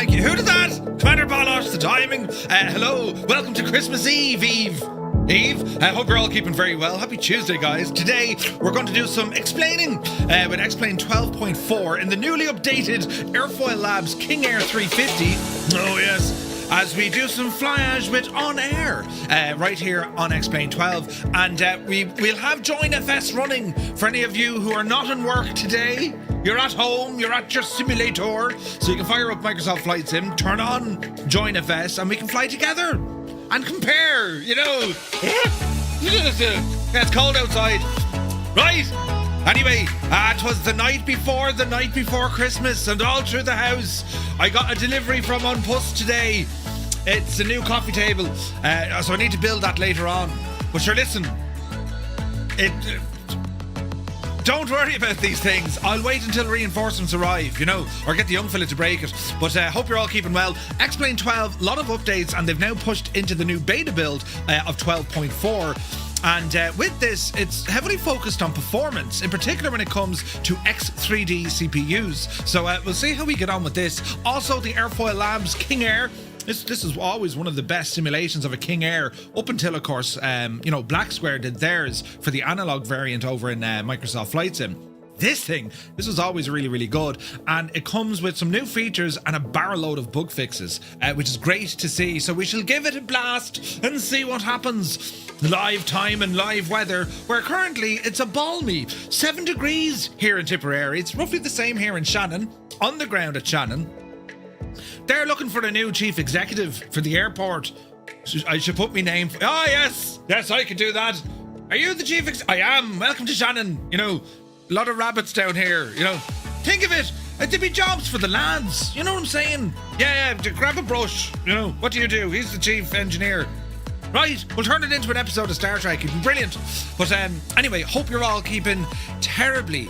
thank you. Who did that? Commander Balosh, the timing. Hello, welcome to Christmas Eve, Eve. I hope you're all keeping very well. Happy Tuesday, guys. Today, we're going to do some explaining with X-Plane 12.4 in the newly updated AirfoilLabs King Air 350. Oh, yes. As we do some flyage with OnAir right here on X-Plane 12. And we'll have Join FS running for any of you who are not in work today. You're at home, you're at your simulator, so you can fire up Microsoft Flight Sim, turn on Join FS, and we can fly together and compare, you know. It's cold outside. Right. Anyway, it was the night before Christmas, and all through the house, I got a delivery from Unpuss today. It's a new coffee table, so I need to build that later on. But sure, listen, don't worry about these things. I'll wait until reinforcements arrive, you know, or get the young fella to break it. But hope you're all keeping well. X-Plane 12, a lot of updates, and they've now pushed into the new beta build of 12.4. And with this, it's heavily focused on performance, in particular when it comes to X3D CPUs. So we'll see how we get on with this. Also, the AirfoilLabs King Air. This is always one of the best simulations of a King Air, up until, of course, you know, Black Square did theirs for the analog variant over in Microsoft Flight Sim. This was always really, really good, and it comes with some new features and a barrel load of bug fixes, which is great to see. So we shall give it a blast and see what happens. Live time and live weather, where currently it's a balmy 7 degrees here in Tipperary. It's roughly the same here in Shannon, on the ground at Shannon. They're looking for a new chief executive for the airport. I should put my name. Oh, yes, I can do that. Are you the chief I am. Welcome to Shannon. You know, a lot of rabbits down here, you know. Think of it. There'd be jobs for the lads. You know what I'm saying? Yeah, grab a brush. You know, what do you do? He's the chief engineer. Right, we'll turn it into an episode of Star Trek. It'd be brilliant. But anyway, hope you're all keeping terribly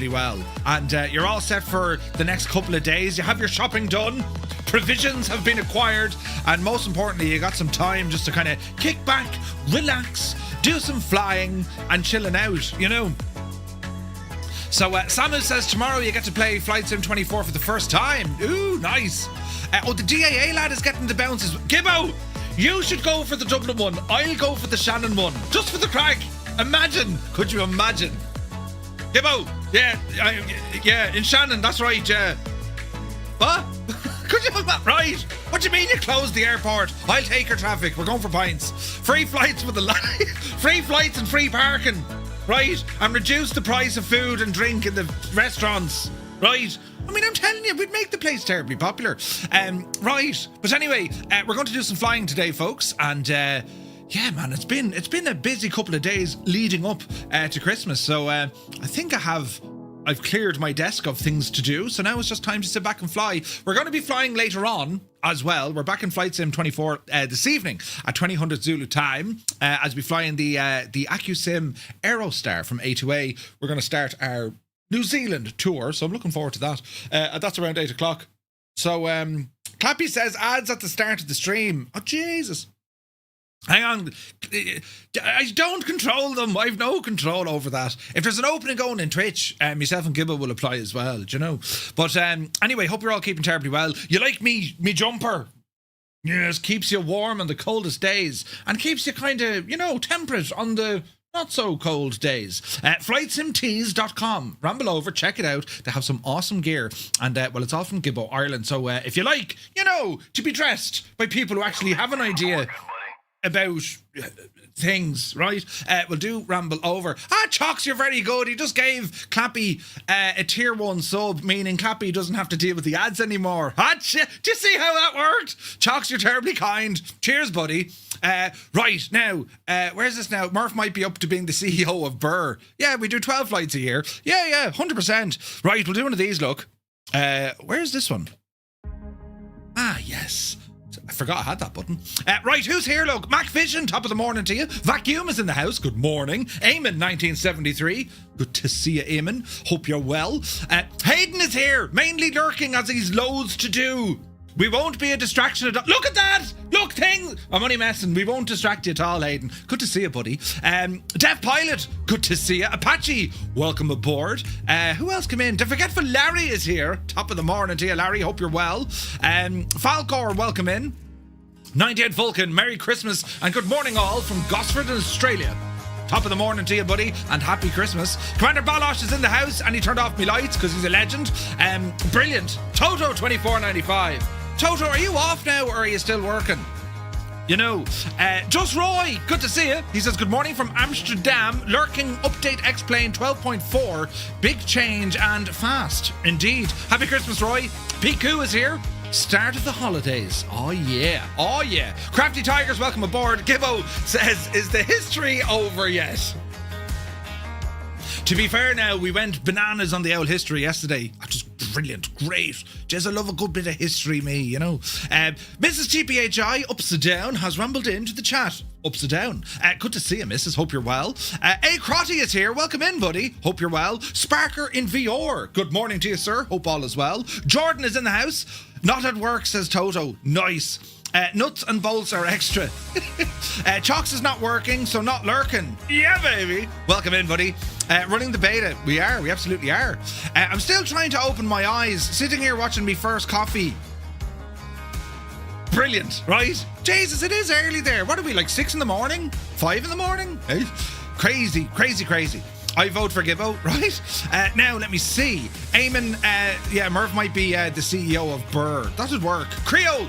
well. And you're all set for the next couple of days. You have your shopping done. Provisions have been acquired. And most importantly, you got some time just to kind of kick back, relax, do some flying and chilling out, you know. So Samu says tomorrow you get to play Flight Sim 24 for the first time. Ooh, nice. The DAA lad is getting the bounces. Gibbo, you should go for the Dublin one. I'll go for the Shannon one. Just for the crack. Imagine. Could you imagine? Gibbo. Yeah, in Shannon. That's right, yeah. What? Could you imagine? Right. What do you mean you closed the airport? I'll take your traffic. We're going for pints. Free flights with the free flights and free parking. Right, and reduce the price of food and drink in the restaurants, right? I mean, I'm telling you, we'd make the place terribly popular. Right, but anyway, we're going to do some flying today, folks, and yeah, man, it's been a busy couple of days leading up to Christmas. So I think I've cleared my desk of things to do, so now it's just time to sit back and fly. We're going to be flying later on as well. We're back in Flight Sim 24 this evening at 2000 Zulu time as we fly in the AccuSim Aerostar from A2A. We're going to start our New Zealand tour, so I'm looking forward to that. That's around 8 o'clock. So Clappy says ads at the start of the stream. Oh, Jesus. Hang on, I don't control them. I've no control over that. If there's an opening going in Twitch, myself and Gibbo will apply as well, do you know? But anyway, hope you're all keeping terribly well. You like me jumper? Yes, keeps you warm on the coldest days and keeps you kind of, you know, temperate on the not so cold days. FlightSimTees.com. Ramble over, check it out. They have some awesome gear. And, well, it's all from Gibbo, Ireland. So if you like, you know, to be dressed by people who actually have an idea about things, right? We'll do ramble over. Chocks, you're very good. He just gave Clappy a tier 1 sub, meaning Clappy doesn't have to deal with the ads anymore. Do you see how that worked? Chocks, you're terribly kind. Cheers, buddy. Right, now, where's this now? Murph might be up to being the CEO of Burr. Yeah, we do 12 flights a year. Yeah, 100%. Right, we'll do one of these, look. Where's this one? Yes. I forgot I had that button. Right, who's here, look? Mac Vision, top of the morning to you. Vacuum is in the house. Good morning. Eamon, 1973. Good to see you, Eamon. Hope you're well. Hayden is here, mainly lurking as he's loads to do. We won't be a distraction at all. Look at that! Look, thing! I'm only messing. We won't distract you at all, Hayden. Good to see you, buddy. Deaf Pilot, good to see you. Apache, welcome aboard. Who else came in? The Forgetful Larry is here. Top of the morning to you, Larry. Hope you're well. Falcor, welcome in. 98 Vulcan, Merry Christmas and good morning all from Gosford in Australia. Top of the morning to you, buddy, and happy Christmas. Commander Balosh is in the house and he turned off me lights because he's a legend. Brilliant. Toto 2495. Toto, are you off now or are you still working? You know, Just Roy, good to see you. He says, good morning from Amsterdam. Lurking update X-Plane 12.4. Big change and fast. Indeed. Happy Christmas, Roy. Piku is here. Start of the holidays. Oh yeah. Oh yeah. Crafty Tigers, welcome aboard. Gibbo says, is the history over yet? To be fair now, we went bananas on the old history yesterday. Just brilliant, great. Just I love a good bit of history, me, you know. Mrs. TPHI, ups and down, has rumbled into the chat. Ups and down. Good to see you, Mrs. Hope you're well. A Crotty is here. Welcome in, buddy. Hope you're well. Sparker in VR. Good morning to you, sir. Hope all is well. Jordan is in the house. Not at work, says Toto. Nice. Nuts and bolts are extra. Chalks is not working, so not lurking. Yeah, baby. Welcome in, buddy. Running the beta. We absolutely are. I'm still trying to open my eyes, sitting here watching me first coffee. Brilliant, right? Jesus, it is early there. What are we, like 6 in the morning? 5 in the morning? Hey? Crazy. I vote for Gibbo, right? Now, let me see. Eamon, Murph might be the CEO of Burr. That would work. Creole,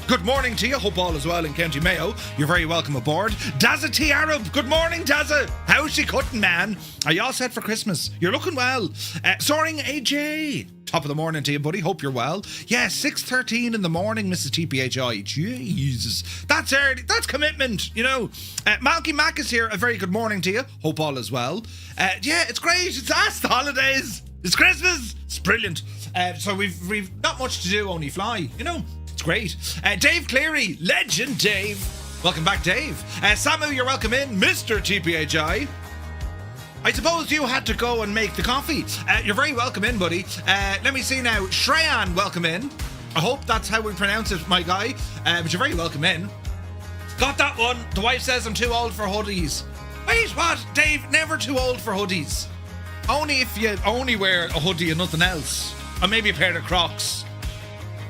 good morning to you. Hope all is well in County Mayo. You're very welcome aboard. Dazza T. Arab, good morning, Dazza. How's she cutting, man? Are you all set for Christmas? You're looking well. Soaring AJ, top of the morning to you, buddy. Hope you're well. Yeah, 6:13 in the morning, Mrs. TPHI. Jesus, that's early. That's commitment, you know. Malky Mac is here. A very good morning to you. Hope all is well. Yeah, it's great. It's us, the holidays. It's Christmas. It's brilliant. So we've not much to do, only fly, you know. It's great. Dave Cleary, legend Dave. Welcome back, Dave. Samu, you're welcome in. Mr. TPHI. I suppose you had to go and make the coffee. You're very welcome in, buddy. Let me see now. Shreyan, welcome in. I hope that's how we pronounce it, my guy. But you're very welcome in. Got that one. The wife says I'm too old for hoodies. Wait, what? Dave, never too old for hoodies. Only if you only wear a hoodie and nothing else. Or maybe a pair of Crocs.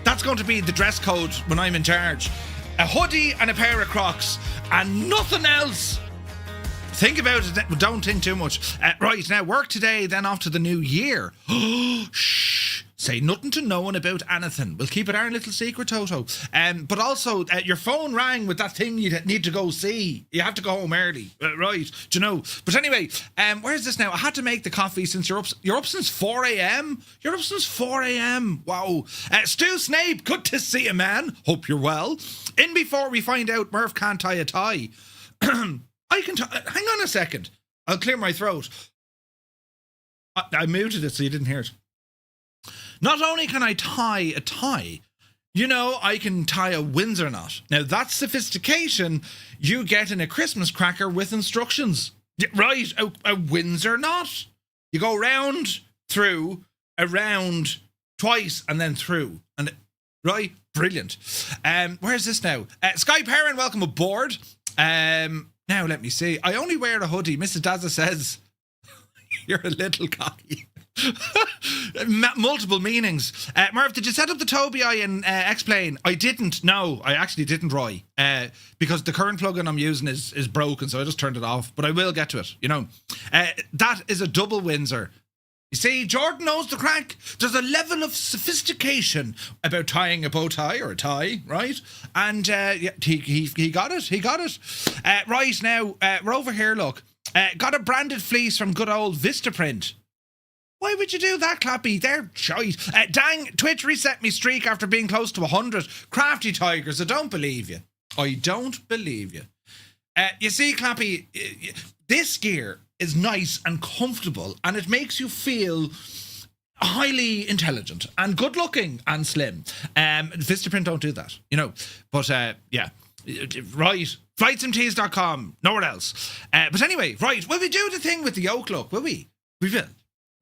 That's going to be the dress code when I'm in charge. A hoodie and a pair of Crocs and nothing else. Think about it, but don't think too much. Right, now work today, then off to the new year. Shh. Say nothing to no one about anything. We'll keep it our little secret, Toto. But also, your phone rang with that thing you need to go see. You have to go home early. Right, do you know? But anyway, where's this now? I had to make the coffee since you're up since 4 a.m. You're up since 4 a.m. Wow. Stu Snape, good to see you, man. Hope you're well. In before we find out Murph can't tie a tie. I can hang on a second. I'll clear my throat. I muted it so you didn't hear it. Not only can I tie a tie, you know, I can tie a Windsor knot. Now, that's sophistication you get in a Christmas cracker with instructions. Right, a Windsor knot. You go round, through, around, twice, and then through. And right, brilliant. Where's this now? Sky Perrin, welcome aboard. Now, let me see. I only wear a hoodie. Mrs. Dazza says, you're a little cocky. Multiple meanings. Murph, did you set up the Tobii in X-Plane? I didn't. No, I actually didn't, Roy. Because the current plugin I'm using is broken, so I just turned it off. But I will get to it, you know. That is a double Windsor. You see, Jordan knows the crack. There's a level of sophistication about tying a bow tie or a tie, right? And yeah, he got it. He got it. Right, now, we're over here, look. Got a branded fleece from good old Vistaprint. Why would you do that, Clappy? They're shite. Dang, Twitch reset me streak after being close to 100. Crafty Tigers, I don't believe you. I don't believe you. You see, Clappy, this gear is nice and comfortable, and it makes you feel highly intelligent and good looking and slim. Vistaprint don't do that, you know. But yeah, right. Flightsimtees.com, nowhere else. But anyway, right. Will we do the thing with the yoke look? Will we? We will.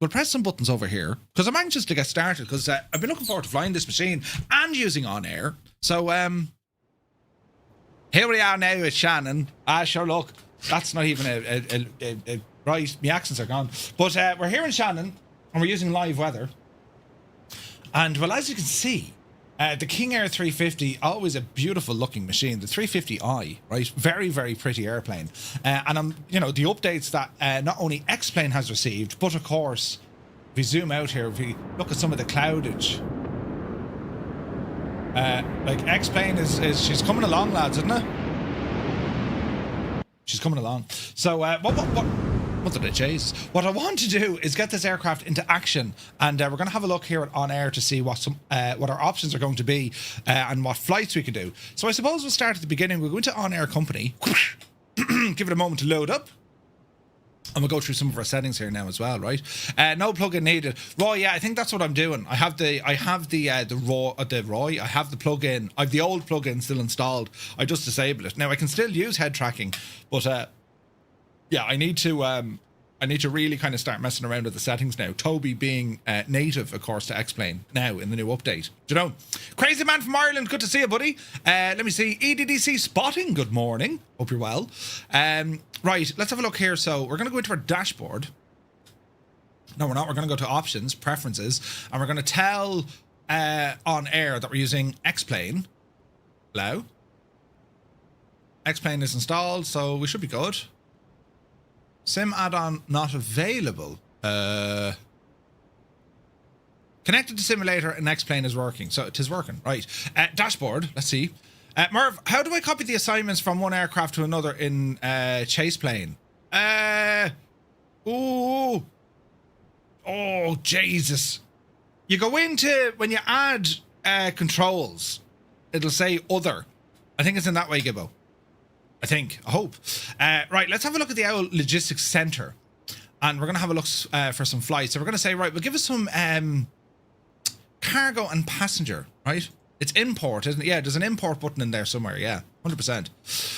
we'll press some buttons over here because I'm anxious to get started because I've been looking forward to flying this machine and using OnAir. So here we are now with Shannon. Sure, look, that's not even a right. My accents are gone. But we're here in Shannon and we're using live weather. And well, as you can see, the King Air 350, always a beautiful looking machine. The 350i, right? Very, very pretty airplane. And I'm, the updates that not only X-Plane has received, but of course, if we zoom out here, if we look at some of the cloudage, like X-Plane she's coming along, lads, isn't it? She's coming along. So what did I chase? What I want to do is get this aircraft into action, and we're going to have a look here at OnAir to see what our options are going to be and what flights we can do. So I suppose we'll start at the beginning. We'll go into OnAir Company, give it a moment to load up, and we'll go through some of our settings here now as well, right? No plugin needed. Roy, yeah, I think that's what I'm doing. I have the plugin. I have the old plugin still installed. I just disable it. Now I can still use head tracking, but yeah, I need to really kind of start messing around with the settings now. Toby being native, of course, to X-Plane now in the new update. Do you know? Crazy Man from Ireland, good to see you, buddy. Let me see. EDDC Spotting, good morning. Hope you're well. Right, let's have a look here. So we're going to go into our dashboard. No, we're not. We're going to go to Options, Preferences, and we're going to tell OnAir that we're using X-Plane. Hello? X-Plane is installed, so we should be good. Sim add-on not available. Connected to simulator and X-Plane is working. So it is working. Right. Dashboard. Let's see. Merv, how do I copy the assignments from one aircraft to another in chase plane? Oh, Jesus. You go into, when you add controls, it'll say other. I think it's in that way, Gibbo. I hope. Right, let's have a look at the OWL Logistics Center. And we're going to have a look for some flights. So we're going to say, right, we'll give us some cargo and passenger, right? It's import, isn't it? Yeah, there's an import button in there somewhere. Yeah, 100%.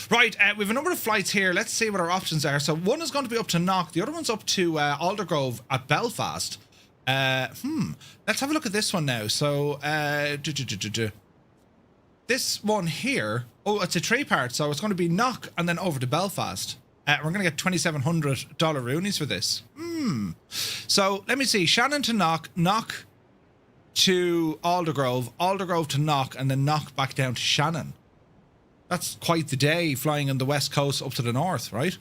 Right, we have a number of flights here. Let's see what our options are. So one is going to be up to Knock. The other one's up to Aldergrove at Belfast. Let's have a look at this one now. So, this one here, it's a three-part, so it's going to be Knock and then over to Belfast. We're going to get $2,700 roonies for this. So, let me see. Shannon to Knock, Knock to Aldergrove, Aldergrove to Knock, and then Knock back down to Shannon. That's quite the day flying on the west coast up to the north, right?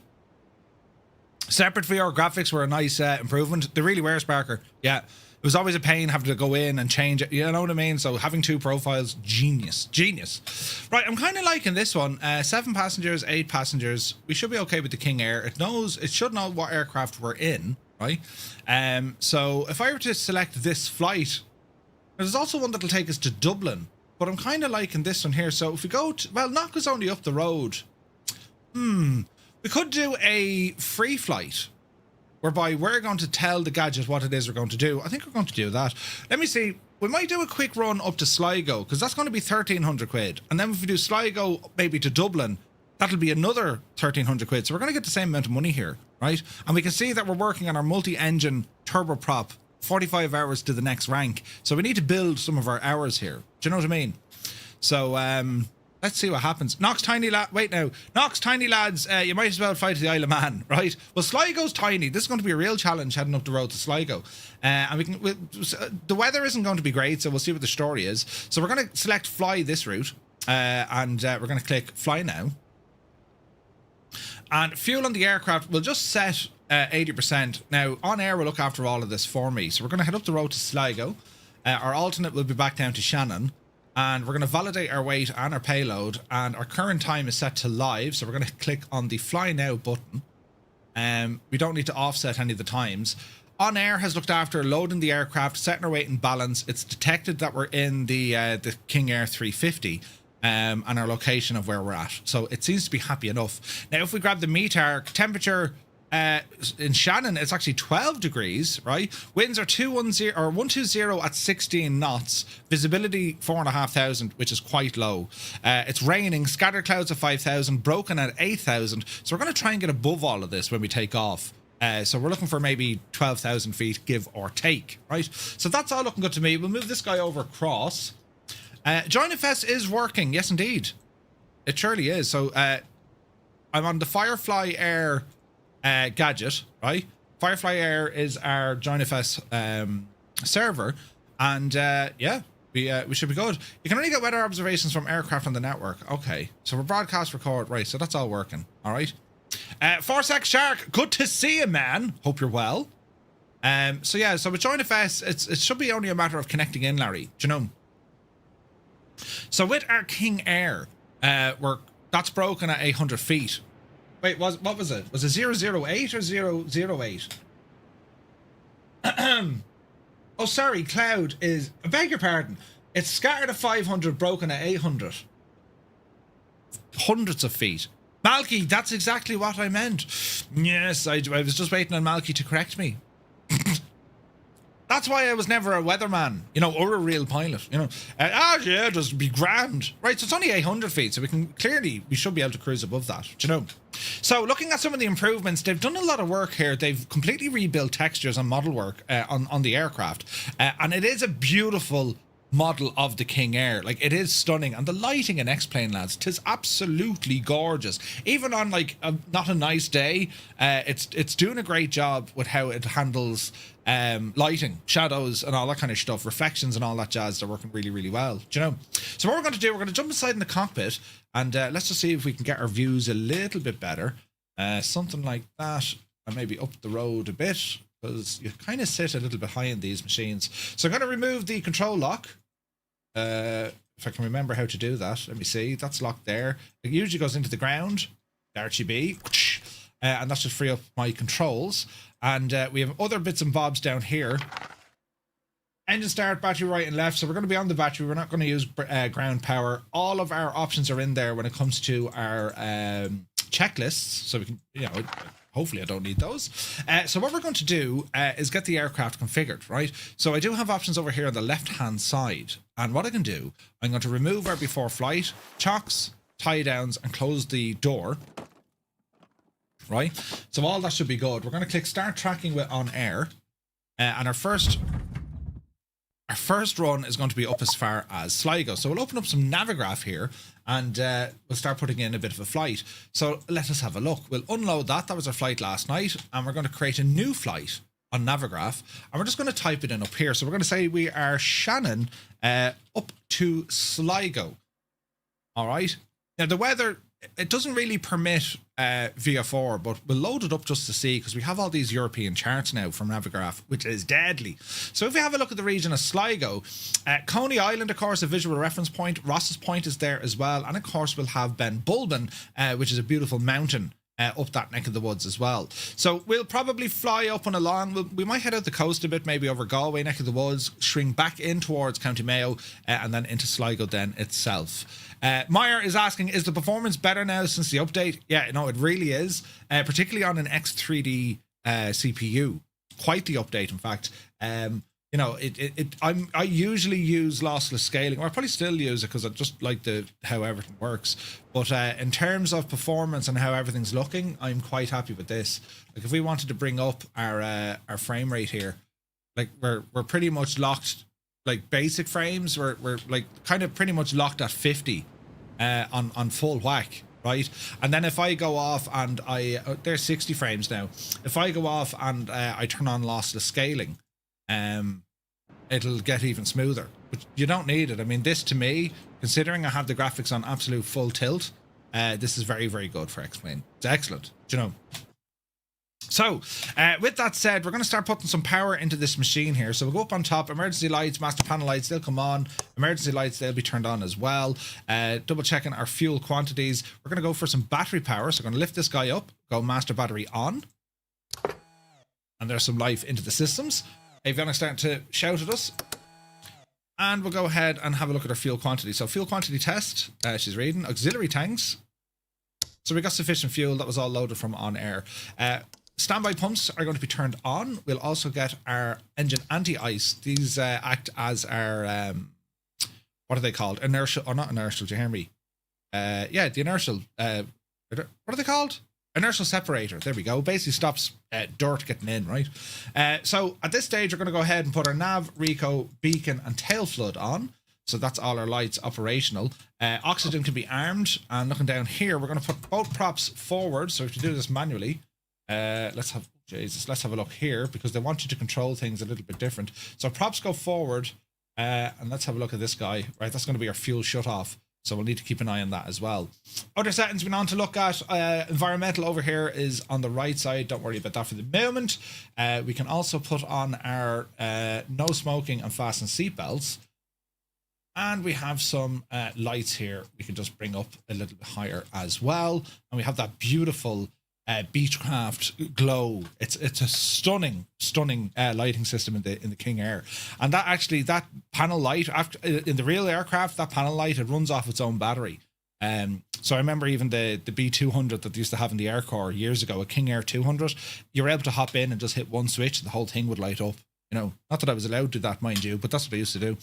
Separate VR graphics were a nice improvement. They really were, Sparker. Yeah. It was always a pain having to go in and change it. You know what I mean? So having two profiles, genius. Right, I'm kind of liking this one. 7 passengers, 8 passengers. We should be okay with the King Air. It should know what aircraft we're in, right? So if I were to select this flight, there's also one that'll take us to Dublin. But I'm kind of liking this one here. So if we go to, well, Knock is only up the road. We could do a free flight, whereby we're going to tell the gadget what it is we're going to do. I think we're going to do that. Let me see. We might do a quick run up to Sligo, because that's going to be 1,300 quid. And then if we do Sligo maybe to Dublin, that'll be another 1,300 quid. So we're going to get the same amount of money here, right? And we can see that we're working on our multi-engine turboprop, 45 hours to the next rank. So we need to build some of our hours here. Do you know what I mean? So, let's see what happens. Knox Tiny Lads, you might as well fly to the Isle of Man, right? Well, Sligo's tiny. This is going to be a real challenge heading up the road to Sligo. And the weather isn't going to be great, so we'll see what the story is. So we're going to select fly this route, and we're going to click fly now. And fuel on the aircraft, we'll just set 80%. Now, OnAir will look after all of this for me. So we're going to head up the road to Sligo. Our alternate will be back down to Shannon. And we're going to validate our weight and our payload, and our current time is set to live, so we're going to click on the fly now button. We don't need to offset any of the times. OnAir has looked after loading the aircraft, setting our weight and balance. It's detected that we're in the King Air 350 and our location of where we're at, so it seems to be happy enough. Now if we grab the METAR temperature, in Shannon, it's actually 12 degrees, right? Winds are 120 at 16 knots. Visibility 4,500, which is quite low. It's raining. Scattered clouds of 5,000. Broken at 8,000. So we're going to try and get above all of this when we take off. So we're looking for maybe 12,000 feet, give or take, right? So that's all looking good to me. We'll move this guy over across. JoinFS is working. Yes, indeed. It surely is. So I'm on the Firefly Air gadget, right? Firefly Air is our JoinFS server. And yeah, we should be good. You can only get weather observations from aircraft on the network. Okay, so we're broadcast record. Right, so that's all working. All right. Forsex Shark, good to see you, man. Hope you're well. So yeah, so with JoinFS, it should be only a matter of connecting in, Larry. Do you know? So with our King Air, that's broken at 800 feet. Wait, what was it? Was it 008 or 008? Oh, sorry, Cloud is... I beg your pardon. It's scattered at 500, broken at 800. Hundreds of feet. Malky, that's exactly what I meant. Yes, I was just waiting on Malky to correct me. That's why I was never a weatherman, you know, or a real pilot, you know. Yeah, just be grand. Right, so it's only 800 feet, so we should be able to cruise above that, do you know. So looking at some of the improvements, they've done a lot of work here. They've completely rebuilt textures and model work on the aircraft. And it is a beautiful model of the King Air. Like, it is stunning, and the lighting in X-Plane, lads, 'tis absolutely gorgeous. Even on like not a nice day, it's doing a great job with how it handles lighting, shadows, and all that kind of stuff, reflections and all that jazz. They're working really, really well. Do you know? So what we're going to do, we're going to jump inside in the cockpit, and let's just see if we can get our views a little bit better. Something like that, and maybe up the road a bit, because you kind of sit a little bit high in these machines. So I'm going to remove the control lock. If I can remember how to do that, let me see. That's locked there. It usually goes into the ground. RGB, and that's just free up my controls. And we have other bits and bobs down here. Engine start, battery right and left. So we're going to be on the battery. We're not going to use ground power. All of our options are in there when it comes to our checklists. So we can, you know, hopefully I don't need those. So what we're going to do is get the aircraft configured, right? So I do have options over here on the left-hand side. And what I can do, I'm going to remove our before flight, chocks, tie downs, and close the door. Right? So all that should be good. We're going to click start tracking with OnAir. And our first run is going to be up as far as Sligo. So we'll open up some Navigraph here, and we'll start putting in a bit of a flight. So let us have a look. We'll unload that. That was our flight last night. And we're going to create a new flight on Navigraph. And we're just going to type it in up here. So we're going to say we are Shannon up to Sligo. All right. Now the weather, it doesn't really permit VFR, but we'll load it up just to see, because we have all these European charts now from Navigraph, which is deadly. So if we have a look at the region of Sligo, Coney Island, of course, a visual reference point. Ross's Point is there as well. And of course, we'll have Ben Bulben, which is a beautiful mountain up that neck of the woods as well. So we'll probably fly up and along. We might head out the coast a bit, maybe over Galway, neck of the woods, swing back in towards County Mayo, and then into Sligo then itself. Meyer is asking, is the performance better now since the update? Yeah, no, it really is, particularly on an X3D CPU. Quite the update, in fact. You know, I usually use lossless scaling, or I probably still use it because I just like how everything works. But in terms of performance and how everything's looking, I'm quite happy with this. Like, if we wanted to bring up our frame rate here, like we're pretty much locked. Like basic frames, we're like kind of pretty much locked at 50 on full whack, right? And then if I go off and there's 60 frames now. If I go off and I turn on lossless scaling, it'll get even smoother. But you don't need it. I mean, this to me, considering I have the graphics on absolute full tilt, this is very, very good for X-Plane. It's excellent, do you know? So, with that said, we're going to start putting some power into this machine here. So we'll go up on top, emergency lights, master panel lights, they'll come on. Emergency lights, they'll be turned on as well. Double checking our fuel quantities. We're going to go for some battery power. So we're going to lift this guy up, go master battery on. And there's some life into the systems. Avionics starting to shout at us. And we'll go ahead and have a look at our fuel quantity. So fuel quantity test, she's reading. Auxiliary tanks. So we got sufficient fuel. That was all loaded from OnAir. Standby pumps are going to be turned on. We'll also get our engine anti-ice. These act as our, what are they called? Inertial, or not inertial, do you hear me? Yeah, the inertial, what are they called? Inertial separator. There we go. Basically stops dirt getting in, right? So at this stage, we're going to go ahead and put our nav, Rico, beacon, and tail flood on. So that's all our lights operational. Oxygen can be armed. And looking down here, we're going to put both props forward. So if you do this manually, let's have a look here, because they want you to control things a little bit different. So props go forward, and let's have a look at this guy. Right, that's going to be our fuel shut off. So we'll need to keep an eye on that as well. Other settings we've been on to look at. Environmental over here is on the right side. Don't worry about that for the moment. We can also put on our no smoking and fasten seatbelts. And we have some lights here we can just bring up a little bit higher as well. And we have that beautiful Beechcraft glow. It's a stunning lighting system in the King Air. And that panel light, after in the real aircraft, that panel light, it runs off its own battery. So I remember even the B200 that they used to have in the Air Corps years ago, a King Air 200, you were able to hop in and just hit one switch and the whole thing would light up. You know, not that I was allowed to do that, mind you, but that's what I used to do.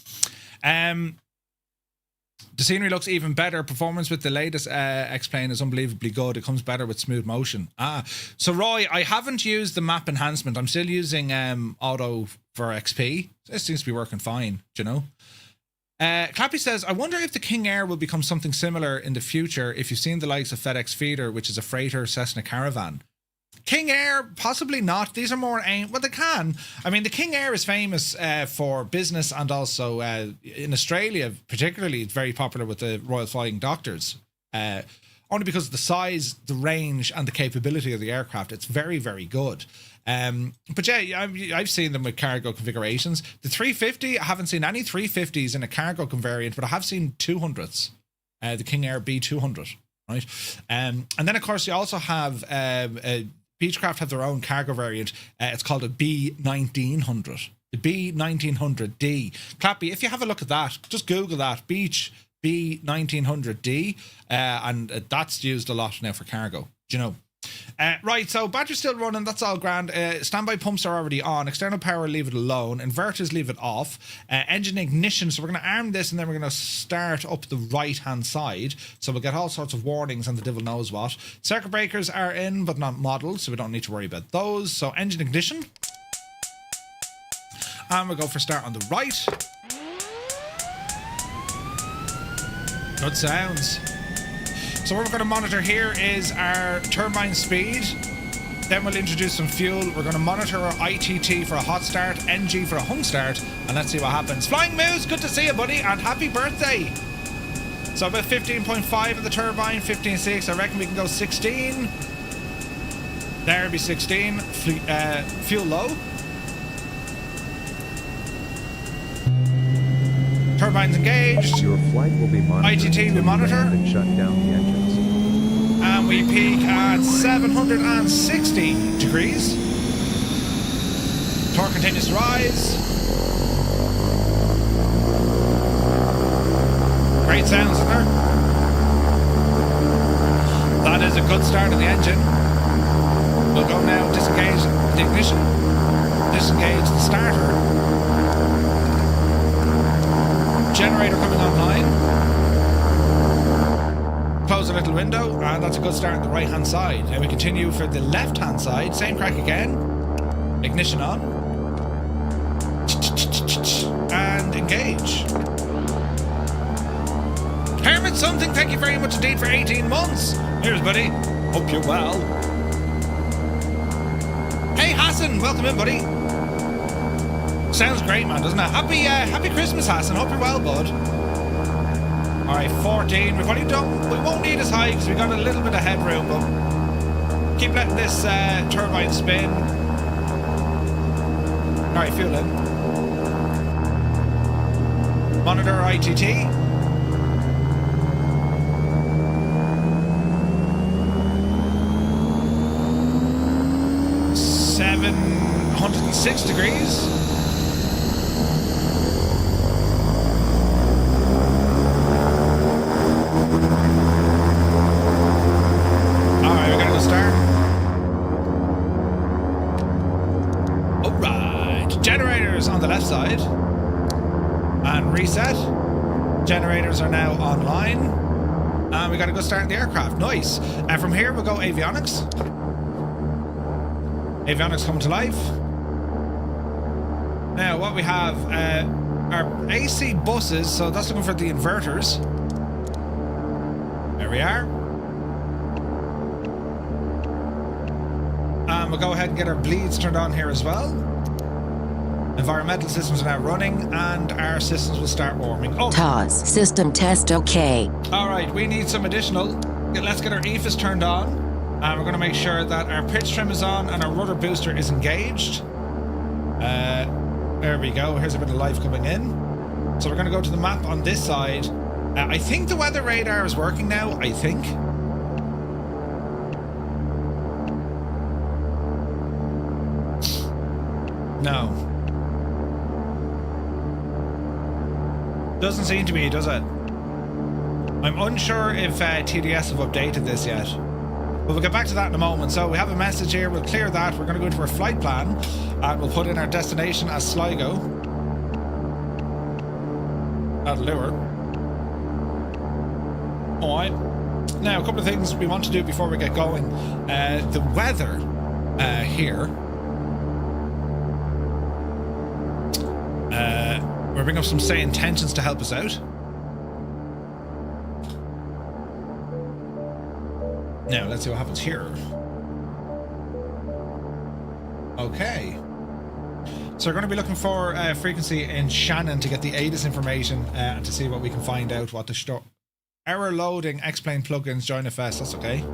The scenery looks even better. Performance with the latest X-Plane is unbelievably good. It comes better with smooth motion. So Roy, I haven't used the map enhancement. I'm still using auto for XP. This seems to be working fine, do you know? Clappy says, I wonder if the King Air will become something similar in the future if you've seen the likes of FedEx Feeder, which is a freighter Cessna Caravan. King Air, possibly not. These are more aimed... Well, they can. I mean, the King Air is famous for business, and also in Australia, particularly, it's very popular with the Royal Flying Doctors. Only because of the size, the range, and the capability of the aircraft. It's very, very good. But yeah, I've seen them with cargo configurations. The 350, I haven't seen any 350s in a cargo variant, but I have seen 200s. The King Air B200, right? And then, of course, you also have... Beechcraft have their own cargo variant. It's called a B1900. The B1900D. Clappy, if you have a look at that, just Google that. Beech B1900D. And that's used a lot now for cargo. Do you know? Right, so battery's still running. That's all grand. Standby pumps are already on. External power, leave it alone. Inverters, leave it off. Engine ignition. So we're going to arm this, and then we're going to start up the right-hand side. So we'll get all sorts of warnings, and the devil knows what. Circuit breakers are in, but not modeled, so we don't need to worry about those. So engine ignition. And we'll go for start on the right. Good sounds. So what we're going to monitor here is our turbine speed. Then we'll introduce some fuel. We're going to monitor our ITT for a hot start, NG for a hung start, and let's see what happens. Flying Moose, good to see you, buddy, and happy birthday. So about 15.5 of the turbine, 15.6. I reckon we can go 16. There'll be 16. Fuel low. Turbines engaged. Your flight will be monitored. ITT we monitor. And shut down the engines. And we peak at 760 degrees. Torque continues to rise. Great sounds, isn't there? That is a good start of the engine. We'll go now, disengage the ignition, disengage the starter. Generator coming online. Close a little window, and that's a good start on the right hand side. Now we continue for the left hand side. Same crack again. Ignition on. And engage. Hermit something, thank you very much indeed for 18 months. Here's buddy. Hope you're well. Hey Hassan, welcome in, buddy. Sounds great, man, doesn't it? Happy Christmas, Hassan. Hope you're well, bud. Alright, 14. We won't need as high because we got a little bit of headroom, but keep letting this turbine spin. Alright, fuel in. Monitor ITT. $706 degrees. Alright, we're gonna go start. Alright, generators on the left side. And reset. Generators are now online. And we got a good start in the aircraft. Nice. From here, we'll go avionics. Avionics coming to life. Now, what we have are AC buses, so that's looking for the inverters. There we are. And we'll go ahead and get our bleeds turned on here as well. Environmental systems are now running, and our systems will start warming up. TOS system test okay. All right, we need some additional. Let's get our EFIS turned on, and we're going to make sure that our pitch trim is on and our rudder booster is engaged. There we go. Here's a bit of life coming in. So we're going to go to the map on this side. I think the weather radar is working now. I think. No. Doesn't seem to be, does it? I'm unsure if TDS have updated this yet. But we'll get back to that in a moment. So we have a message here. We'll clear that. We're going to go into our flight plan. And we'll put in our destination as Sligo. That'll do her. Alright. Now, a couple of things we want to do before we get going. The weather here. We'll bring up some say intentions to help us out. Now, let's see what happens here. Okay. So we're going to be looking for frequency in Shannon to get the ATIS information and to see what we can find out what the store. Error loading X-Plane plugins join FS. That's okay.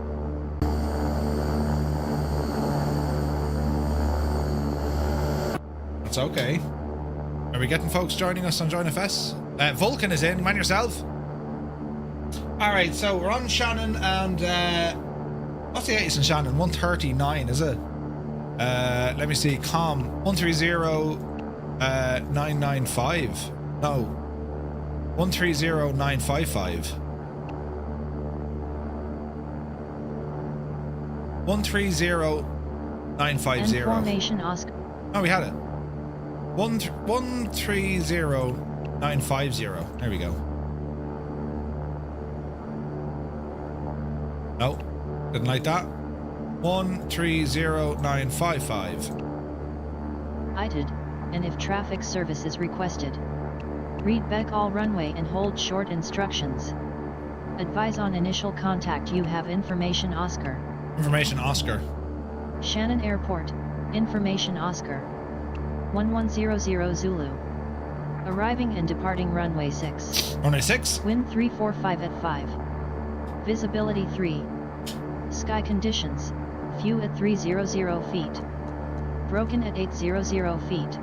That's okay. Are we getting folks joining us on Join FS? Vulcan is in. Man yourself. Alright, so we're on Shannon and what's the ATIS in Shannon? 139, is it? Let me see. COM 130995. No. 130955. 130950. Formation Oscar. Oh, we had it. 130950. There we go. No, didn't like that. 130955. ITED, and if traffic service is requested. Read back all runway and hold short instructions. Advise on initial contact. You have information Oscar. Information Oscar. Shannon Airport. Information Oscar. 1100 Zulu. Arriving and departing runway 6. Runway 6. Wind 345 at 5. Visibility 3. Sky conditions. Few at 300 feet. Broken at 800 feet.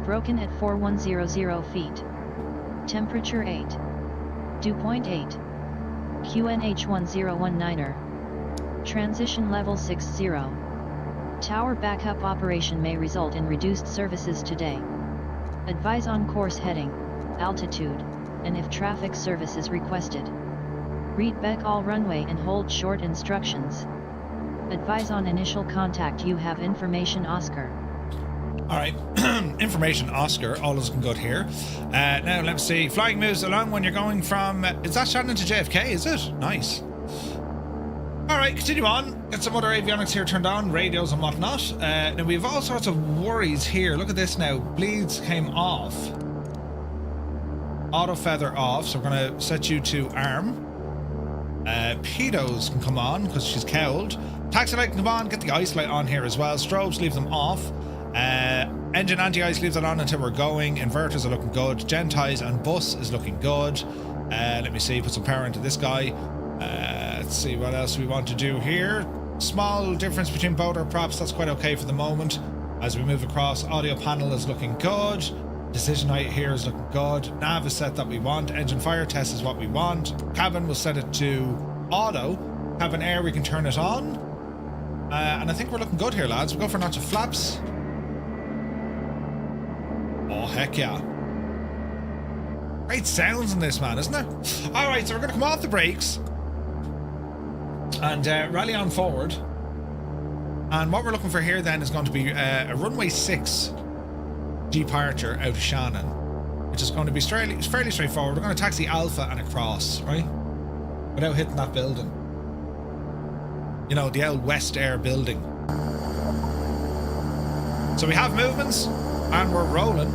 Broken at 4100 feet. Temperature 8. Dew point 8. QNH 1019er. Transition level 60. Tower backup operation may result in reduced services today. Advise on course heading, altitude, and if traffic service is requested. Read back all runway and hold short instructions. Advise on initial contact. You have information Oscar. Alright, information Oscar, all is good here. Now let's see, flying moves along when you're going from, is that Shannon to JFK, is it? Nice. Alright, continue on, get some other avionics here turned on, radios and whatnot. Now we have all sorts of worries here, look at this now, bleeds came off. Auto feather off, so we're going to set you to arm. Pedos can come on, because she's cowled. Taxi light can come on, get the ice light on here as well, strobes leave them off. Engine anti-ice leaves it on until we're going. Inverters are looking good. Genties and bus is looking good. Let me see, put some power into this guy. Let's see what else we want to do here. Small difference between both our props, that's quite okay for the moment. As we move across, audio panel is looking good. Decision height here is looking good. Nav is set that we want. Engine fire test is what we want. Cabin, we'll set it to auto. Cabin air, we can turn it on. And I think we're looking good here, lads. We'll go for notch of flaps. Oh, heck yeah. Great sounds in this, man, isn't there? Alright, so we're going to come off the brakes and rally on forward. And what we're looking for here then is going to be a runway 6 departure out of Shannon, which is going to be fairly straightforward. We're going to taxi Alpha and across, right? without hitting that building. You know, the old West Air building. So we have movements and we're rolling.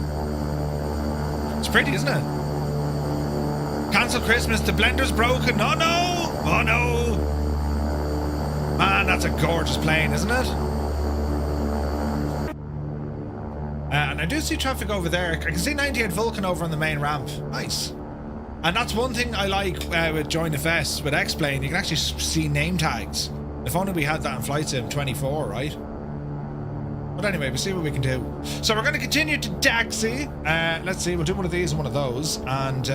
It's pretty, isn't it? Cancel Christmas, the blender's broken. Oh no! Oh no! Man, that's a gorgeous plane, isn't it? And I do see traffic over there. I can see 98 Vulcan over on the main ramp. Nice. And that's one thing I like with Join the Fest, with X-Plane. You can actually see name tags. If only we had that in Flight Sim 24, right? But anyway, we'll see what we can do. So we're going to continue to taxi. Let's see, we'll do one of these and one of those. And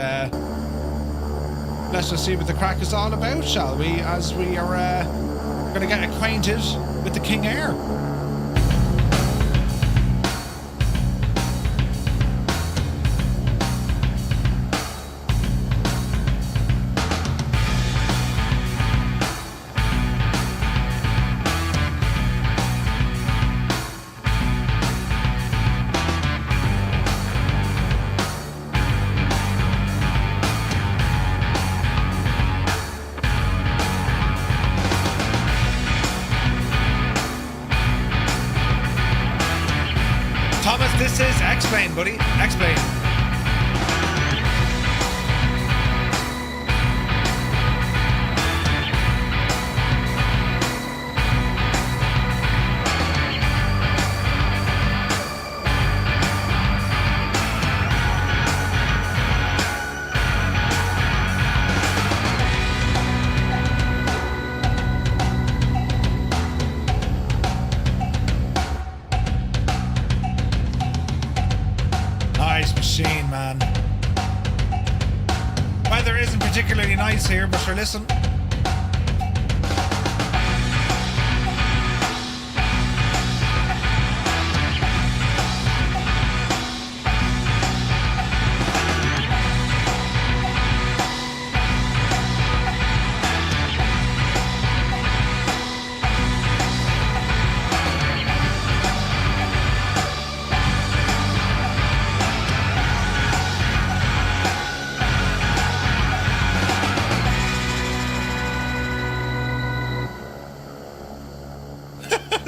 let's just see what the crack is all about, shall we? As we are going to get acquainted with the King Air. This is X-Plane, buddy. X-Plane. Machine, man. Weather isn't particularly nice here, but sure, listen.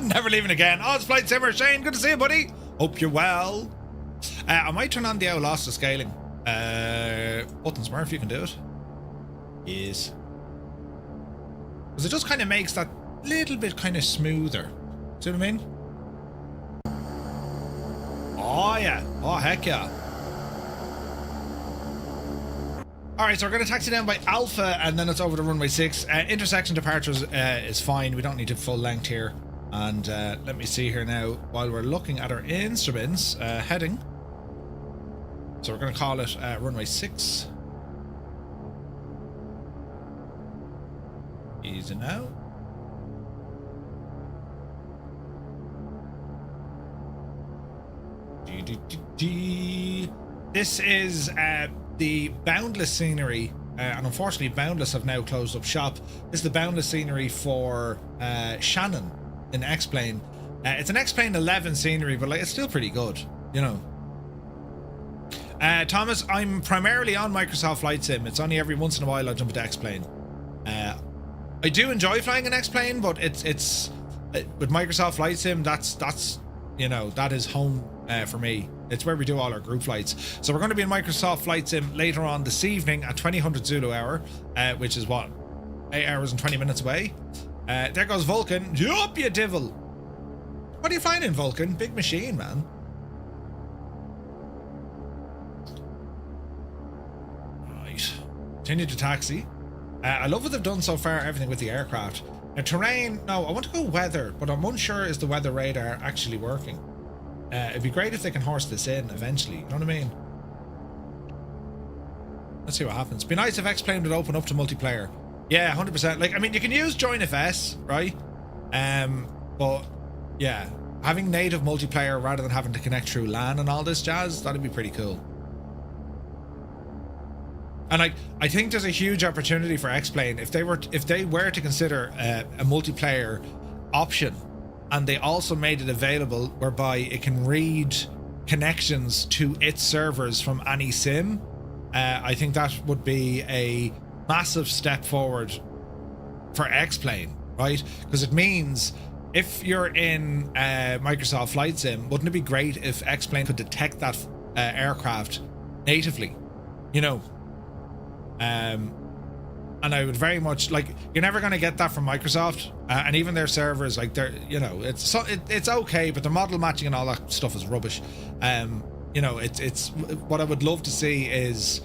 Never leaving again. Oh, it's Flight Simmer. Shane, good to see you, buddy. Hope you're well. I might turn on the owl loss to scaling. Buttons, Murph, you can do it. Yes. Because it just kind of makes that little bit kind of smoother. See what I mean? Oh, yeah. Oh, heck yeah. Alright, so we're going to taxi down by Alpha and then it's over to runway 6. Intersection departures is fine. We don't need to full length here. And let me see here now, while we're looking at our instruments, heading. So we're going to call it runway 6. Easy now. This is the Boundless scenery, and unfortunately Boundless have now closed up shop. This is the Boundless scenery for Shannon in X-Plane. It's an X-Plane 11 scenery, but like it's still pretty good, you know. Thomas, I'm primarily on Microsoft Flight Sim. It's only every once in a while I jump into X-Plane. I do enjoy flying an X-Plane, but it's with Microsoft Flight Sim, that's you know, that is home for me. It's where we do all our group flights. So we're going to be in Microsoft Flight Sim later on this evening at 2000 Zulu hour, which is what, 8 hours and 20 minutes away. There goes Vulcan. Yup, you divil. What are you flying in, Vulcan? Big machine, man. Right. Continue to taxi. I love what they've done so far, everything with the aircraft. Now, terrain, no, I want to go weather, but I'm unsure is the weather radar actually working. It'd be great if they can horse this in eventually, you know what I mean? Let's see what happens. Be nice if X-Plane would open up to multiplayer. Yeah, 100%. Like, I mean, you can use Join FS, right? But yeah, having native multiplayer rather than having to connect through LAN and all this jazz, that'd be pretty cool. And I think there's a huge opportunity for X-Plane if they were to consider a multiplayer option, and they also made it available whereby it can read connections to its servers from any sim. I think that would be a massive step forward for X-Plane, right? Because it means if you're in Microsoft Flight Sim, wouldn't it be great if X-Plane could detect that aircraft natively, you know? And I would very much like, you're never going to get that from Microsoft, and even their servers, like they're, you know, it's okay, but the model matching and all that stuff is rubbish. You know, it's what I would love to see is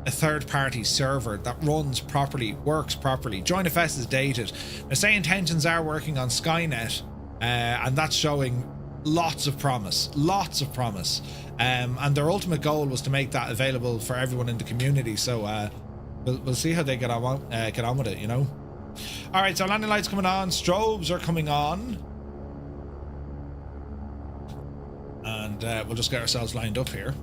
a third-party server that runs properly, works properly. JoinFS is dated. They say intentions are working on Skynet, and that's showing lots of promise, and their ultimate goal was to make that available for everyone in the community. So we'll see how they get on with it, you know. All right, so landing lights coming on, strobes are coming on, and we'll just get ourselves lined up here.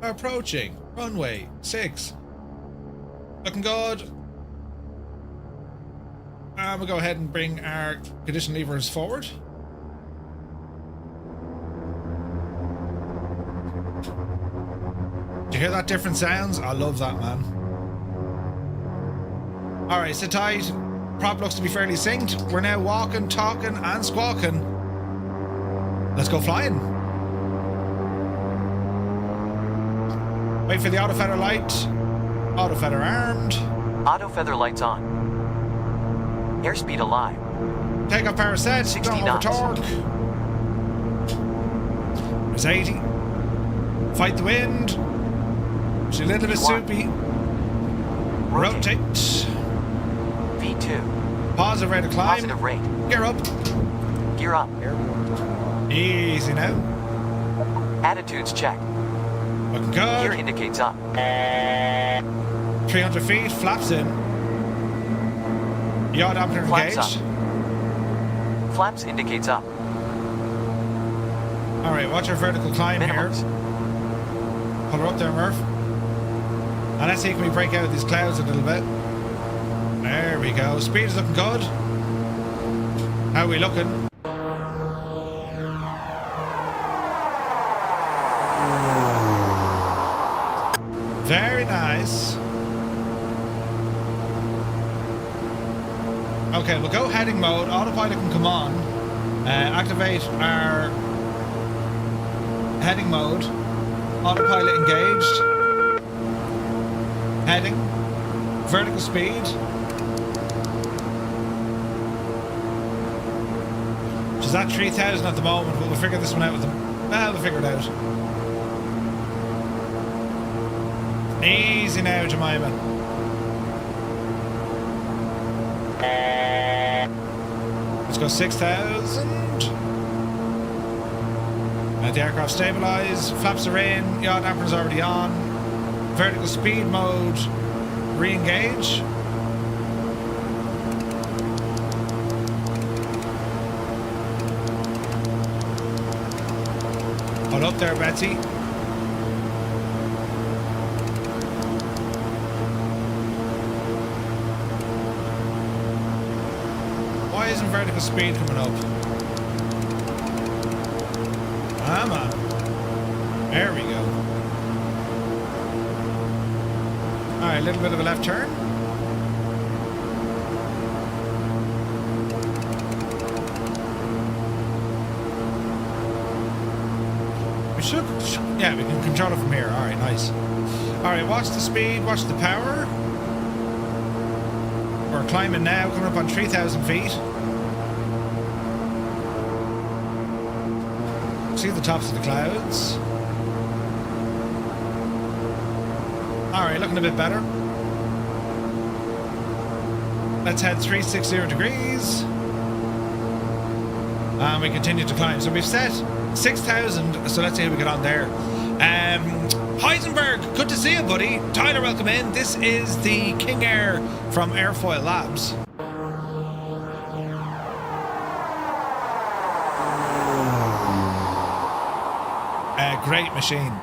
Approaching runway 6, looking good. And we'll go ahead and bring our condition levers forward. Do you hear that different sounds? I love that, man. All right, sit tight. Prop looks to be fairly synced. We're now walking, talking, and squawking. Let's go flying. Wait for the auto feather light. Auto feather armed. Auto feather lights on. Airspeed alive. Takeoff power set. 60 Don't knots. over torque. There's 80. Fight the wind. She's a little bit soupy. Rotate. V2. Positive rate of climb. Positive rate. Gear up. Gear up. Easy now. Attitudes check. Looking Gear good. indicates up. 300 feet. Flaps in. Yaw dampener Flaps engaged. up. Flaps indicates up. Alright, watch our vertical climb Minimums. here. Pull her up there, Murph. And let's see if we break out of these clouds a little bit. There we go. Speed is looking good. How are we looking? Very nice. Okay, we'll go heading mode. Autopilot can come on. Activate our heading mode. Autopilot engaged. Heading. Vertical speed. Which is at 3,000 at the moment, but we'll figure this one out with them. Well, we'll figure it out. Easy now, Jemima. Let's go 6,000. The aircraft stabilize. Flaps are in. Yaw dampener's already on. Vertical speed mode. Re-engage. Hold up there, Betsy. Why isn't vertical speed coming up? Come on. There we go. Alright, a little bit of a left turn. We should, yeah, we can control it from here. Alright, nice. Alright, watch the speed, watch the power. We're climbing now, coming up on 3,000 feet. See the tops of the clouds. Alright, looking a bit better. Let's head 360 degrees. And we continue to climb. So we've set 6,000, so let's see how we get on there. Heisenberg, good to see you, buddy. Tyler, welcome in. This is the King Air from AirfoilLabs. Great machine.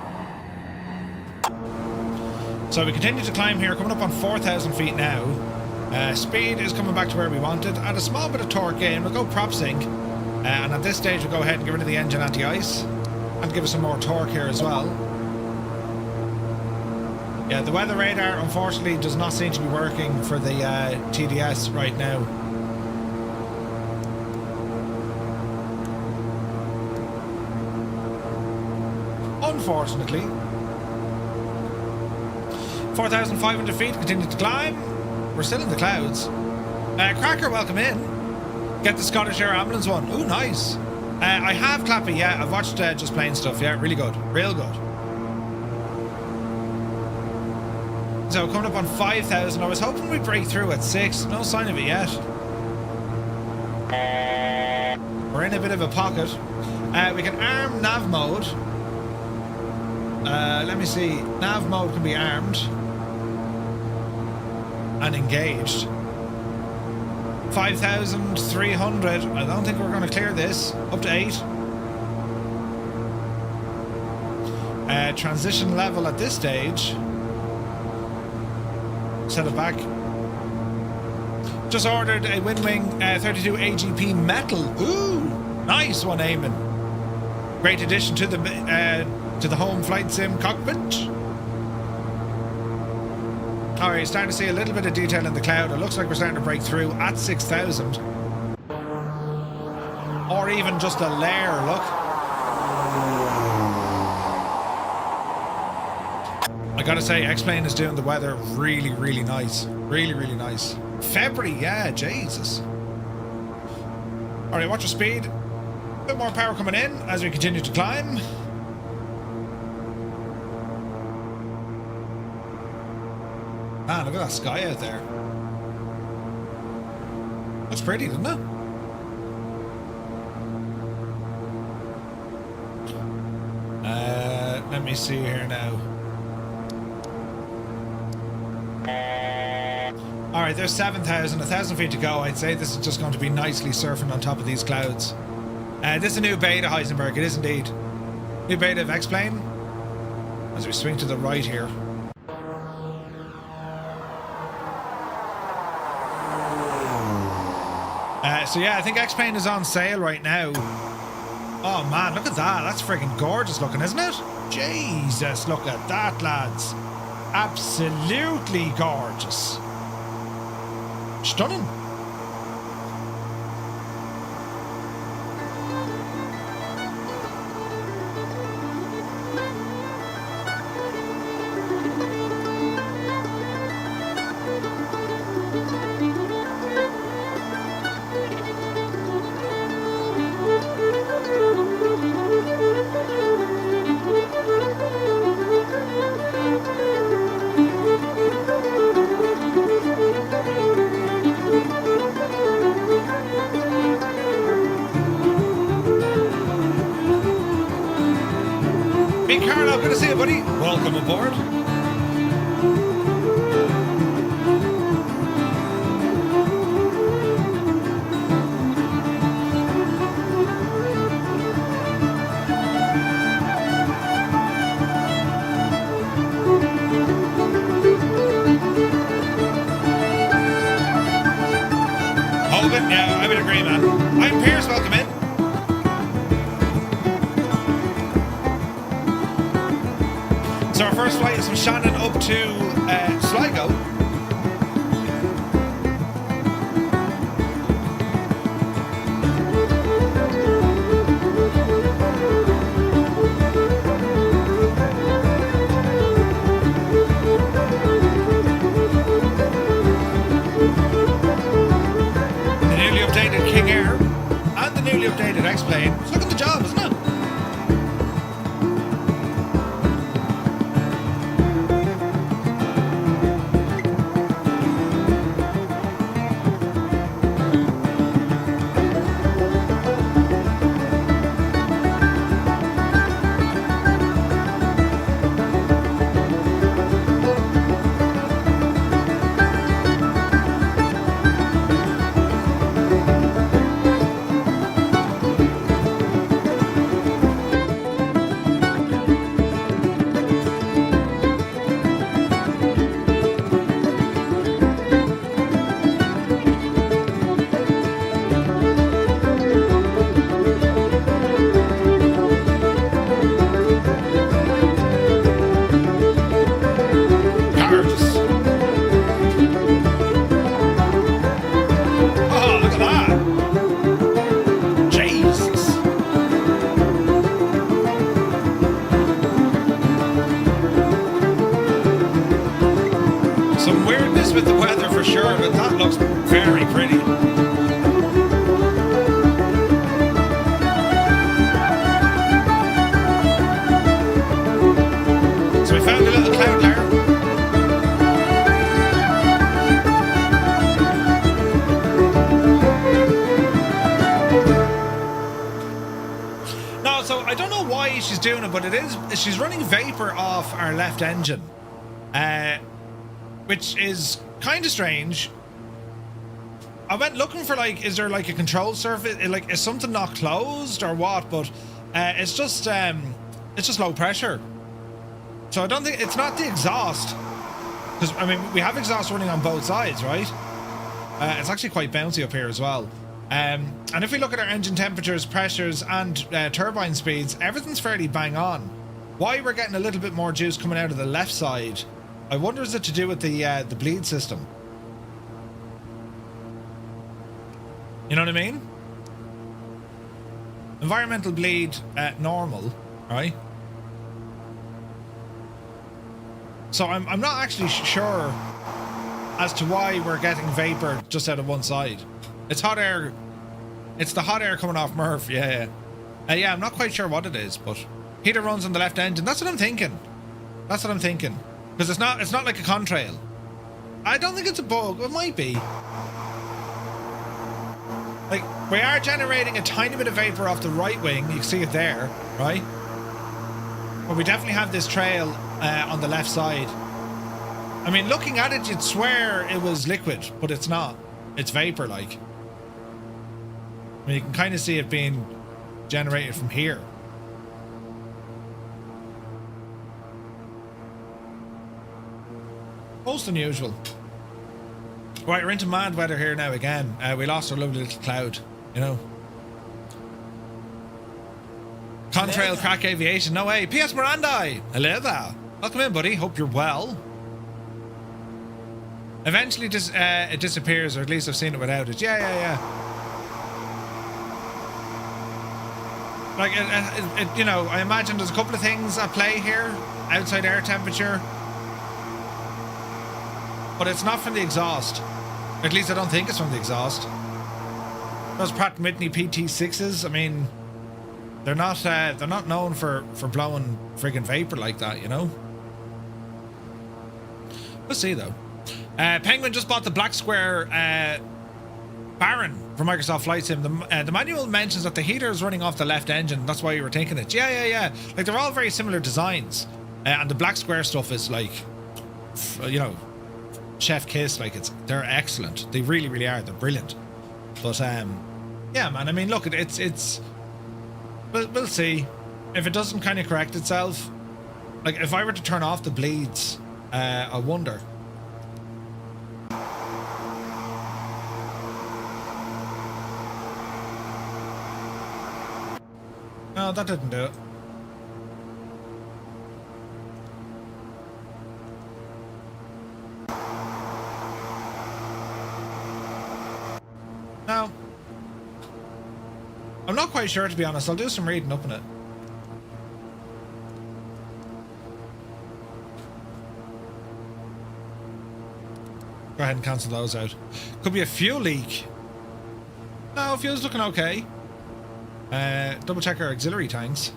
So we continue to climb here, coming up on 4,000 feet now. Speed is coming back to where we wanted. Add a small bit of torque in. We'll go prop sync. And at this stage, we'll go ahead and get rid of the engine anti-ice. And give us some more torque here as well. Yeah, the weather radar unfortunately does not seem to be working for the TDS right now. Unfortunately. 4,500 feet, continue to climb. We're still in the clouds. Cracker, welcome in. Get the Scottish Air Ambulance one. Ooh, nice. I have Clappy, yeah. I've watched Just Plain stuff. Yeah, really good. Real good. So coming up on 5,000. I was hoping we'd break through at 6. No sign of it yet. We're in a bit of a pocket. We can arm nav mode. Let me see. Nav mode can be armed and engaged. 5,300. I don't think we're going to clear this. Up to 8. Transition level at this stage. Set it back. Just ordered a Winwing 32 AGP metal. Ooh, nice one, Eamon. Great addition to the home flight sim cockpit. Alright, starting to see a little bit of detail in the cloud. It looks like we're starting to break through at 6,000. Or even just a layer, look. I gotta say, X-Plane is doing the weather really, really nice. Really, really nice. February, yeah, Jesus. Alright, watch your speed. A bit more power coming in as we continue to climb. Man, look at that sky out there. Looks pretty, doesn't it? Let me see here now. Alright, there's 7,000, 1,000 feet to go. I'd say this is just going to be nicely surfing on top of these clouds. This is a new beta, Heisenberg. It is indeed. New beta of X-Plane. As we swing to the right here. So yeah, I think X-Plane is on sale right now. Oh man, look at that. That's freaking gorgeous looking, isn't it? Jesus, look at that, lads. Absolutely gorgeous. Stunning. Good to see you, buddy. Welcome aboard. Hogan, yeah, I would agree, man. I'm Pierce, welcome in. So our first flight is from Shannon up to Sligo. The newly updated King Air and the newly updated X-Plane. Look at the job, isn't it? Some weirdness with the weather for sure, but that looks very pretty. So we found a little cloud layer. No, so I don't know why she's doing it, but she's running vapor off our left engine. Which is kind of strange. I went looking for like, is there like a control surface? Like, is something not closed or what? But it's just low pressure. So I don't think it's not the exhaust, because I mean we have exhaust running on both sides, right? It's actually quite bouncy up here as well. And if we look at our engine temperatures, pressures, and turbine speeds, everything's fairly bang on. Why we're getting a little bit more juice coming out of the left side? I wonder, is it to do with the bleed system? You know what I mean? Environmental bleed normal, right? So I'm not actually sure as to why we're getting vapor just out of one side. It's hot air. It's the hot air coming off Murph. Yeah. Yeah, I'm not quite sure what it is, but heater runs on the left engine. That's what I'm thinking. Because it's not like a contrail. I don't think it's a bug. It might be. Like, we are generating a tiny bit of vapor off the right wing. You can see it there, right? But we definitely have this trail on the left side. I mean, looking at it, you'd swear it was liquid, but it's not. It's vapor, like. I mean, you can kind of see it being generated from here. Most unusual. Right, we're into mad weather here now again. We lost our lovely little cloud, you know. Contrail Crack Aviation, no way. P.S. Mirandai, hello there. Welcome in, buddy. Hope you're well. Eventually it disappears, or at least I've seen it without it. Yeah. Like, you know, I imagine there's a couple of things at play here. Outside air temperature. But it's not from the exhaust. At least I don't think it's from the exhaust. Those Pratt & Whitney PT6s, I mean, they're not known for blowing friggin' vapor like that, you know? We'll see, though. Penguin just bought the Black Square Baron from Microsoft Flight Sim. The manual mentions that the heater is running off the left engine. That's why you were thinking it. Yeah. Like, they're all very similar designs. And the Black Square stuff is like, you know, chef kiss. Like, they're excellent. They really, really are. They're brilliant. But yeah, man. I mean, look, it's. We'll see if it doesn't kind of correct itself. Like, if I were to turn off the bleeds, I wonder. No, that didn't do it. No. I'm not quite sure, to be honest. I'll do some reading up on it. Go ahead and cancel those out. Could be a fuel leak. No, fuel's looking okay. Double check our auxiliary tanks.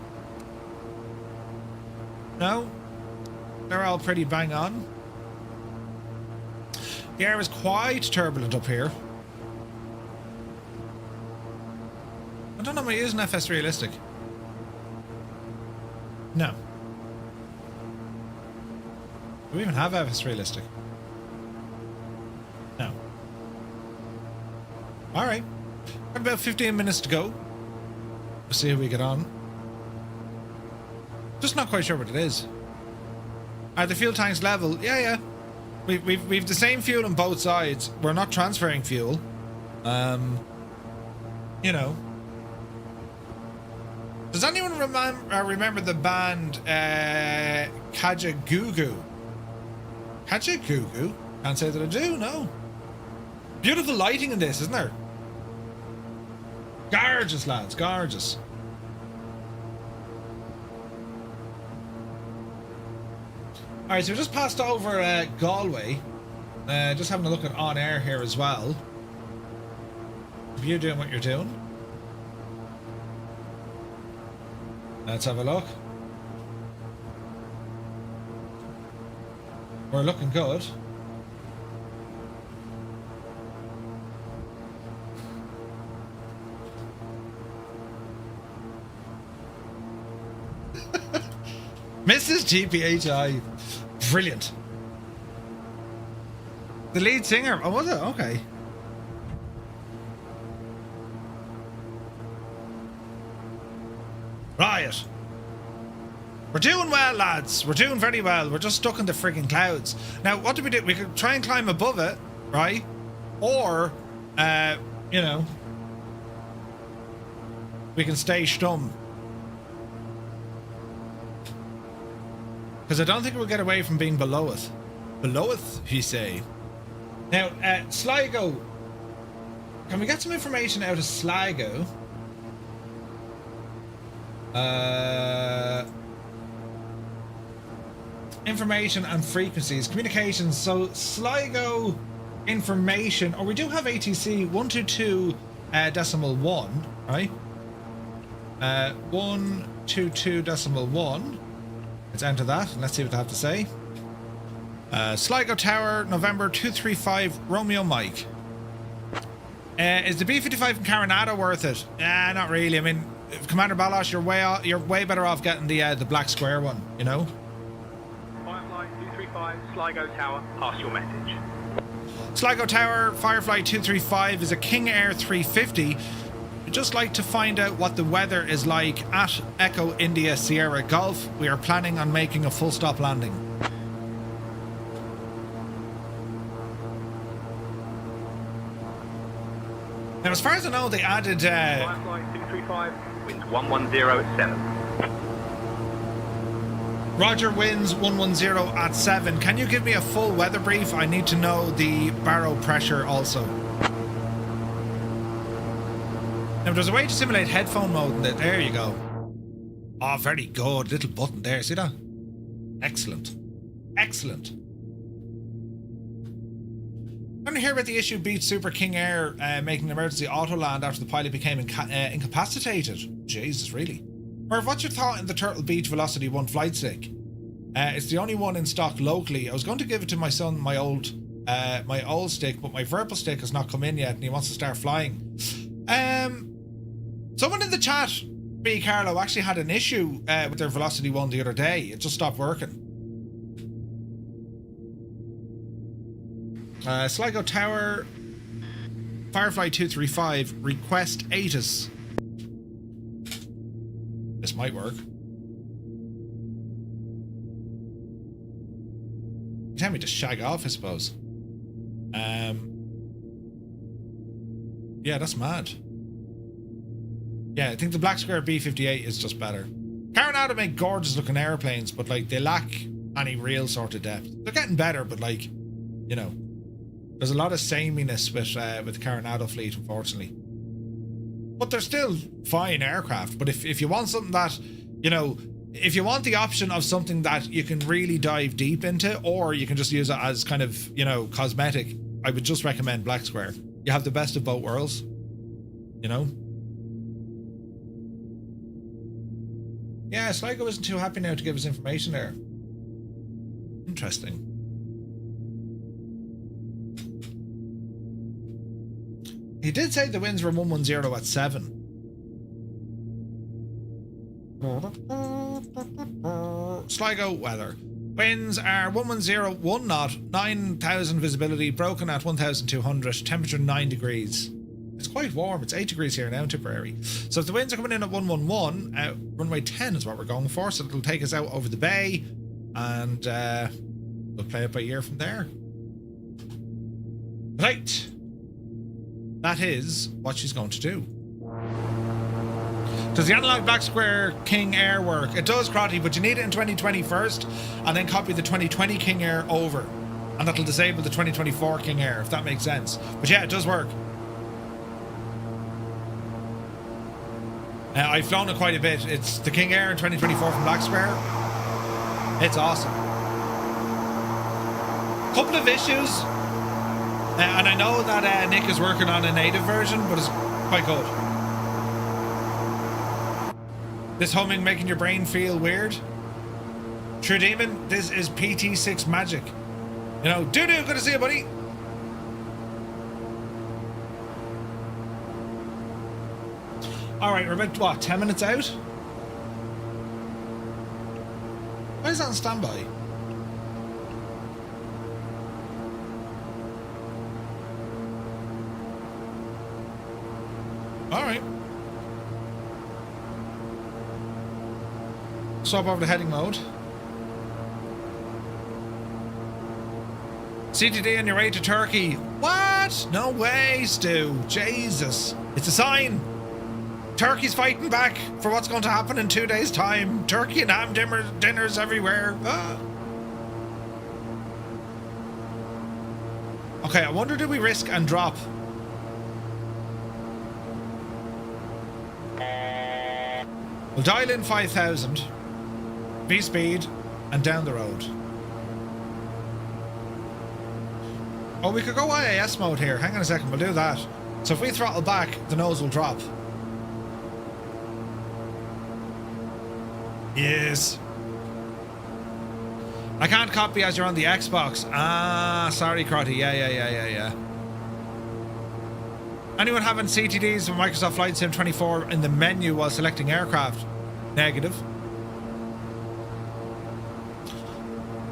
No, they're all pretty bang on. The air is quite turbulent up here. I don't know, am I using FS Realistic? No. Do we even have FS Realistic? No. Alright. Got about 15 minutes to go. Let's see how we get on. Just not quite sure what it is. Are the fuel tanks level? Yeah. We've the same fuel on both sides. We're not transferring fuel. You know. Does anyone remember the band Kajagoogoo? Kajagoogoo? Can't say that I do. No. Beautiful lighting in this, isn't there? Gorgeous, lads, gorgeous. Alright, so we just passed over Galway. Just having a look at OnAir here as well. You doing what you're doing? Let's have a look. We're looking good. Mrs. GPHI. Brilliant. The lead singer. Oh, was it? Okay. Riot. We're doing well, lads. We're doing very well. We're just stuck in the frigging clouds. Now, what do? We could try and climb above it, right? Or, you know, we can stay stum. Because I don't think we'll get away from being below it. Below it, you say. Now, Sligo. Can we get some information out of Sligo? Information and frequencies. Communications. So, Sligo information. Or we do have ATC 122.1, right? 122.1. Let's enter that and let's see what they have to say. Sligo Tower, November 235, Romeo Mike. Is the B-55 in Caranada worth it? Not really. I mean, Commander Balosh, you're way better off getting the black square one, you know? Firefly 235, Sligo Tower, pass your message. Sligo Tower, Firefly 235 is a King Air 350. We'd just like to find out what the weather is like at Echo India Sierra Golf. We are planning on making a full stop landing. Now, as far as I know, they added... Firefly 235, winds 110 at 7. Roger, winds 110 at 7. Can you give me a full weather brief? I need to know the barrow pressure also. Now, there's a way to simulate headphone mode in it. There you go. Oh, very good. Little button there. See that? Excellent. Excellent. I'm going to hear about the issue Beat Super King Air making an emergency auto land after the pilot became incapacitated. Jesus, really? Merv, what's your thought in the Turtle Beach Velocity 1 flight stick? It's the only one in stock locally. I was going to give it to my son, my old stick, but my Verbal stick has not come in yet and he wants to start flying. Someone in the chat, B. Carlo, actually had an issue with their Velocity 1 the other day. It just stopped working. Sligo Tower, Firefly 235, request ATIS. This might work. Tell me to shag off, I suppose. Yeah, that's mad. Yeah, I think the Black Square B-58 is just better. Caranada make gorgeous looking airplanes, but like they lack any real sort of depth. They're getting better, but like, you know, there's a lot of sameness with the Caranada fleet, unfortunately. But they're still fine aircraft. But if you want something that, you know, if you want the option of something that you can really dive deep into, or you can just use it as kind of, you know, cosmetic, I would just recommend Black Square. You have the best of both worlds, you know? Yeah, Sligo isn't too happy now to give us information there. Interesting. He did say the winds were 110 at 7. Sligo weather. Winds are 110, 1 knot, 9,000 visibility, broken at 1,200, temperature 9 degrees. It's quite warm. It's 8 degrees here now in Tipperary. So if the winds are coming in at 111, runway 10 is what we're going for. So it'll take us out over the bay and we'll play it by ear from there. Right. That is what she's going to do. Does the analog Black Square King Air work? It does, Crotty, but you need it in 2020 first, and then copy the 2020 King Air over, and that'll disable the 2024 King Air, if that makes sense. But yeah, it does work. I've flown it quite a bit. It's the King Air in 2024 from Black Square. It's awesome. Couple of issues. And I know that Nick is working on a native version, but it's quite good. This humming making your brain feel weird? True Demon, this is PT6 magic. You know, doo-doo, good to see you, buddy. Alright, we're about, what, 10 minutes out? Why is that on standby? Alright. Swap over to heading mode. CTD on your way to Turkey. What? No way, Stu. Jesus. It's a sign. Turkey's fighting back for what's going to happen in 2 days' time. Turkey and ham dinners everywhere. Ah. Okay, I wonder, do we risk and drop? We'll dial in 5,000. V-speed and down the road. Oh, we could go IAS mode here. Hang on a second, we'll do that. So if we throttle back, the nose will drop. Yes. I can't copy as you're on the Xbox. Ah, sorry, Crotty. Yeah. Anyone having CTDs with Microsoft Flight Sim 24 in the menu while selecting aircraft? Negative.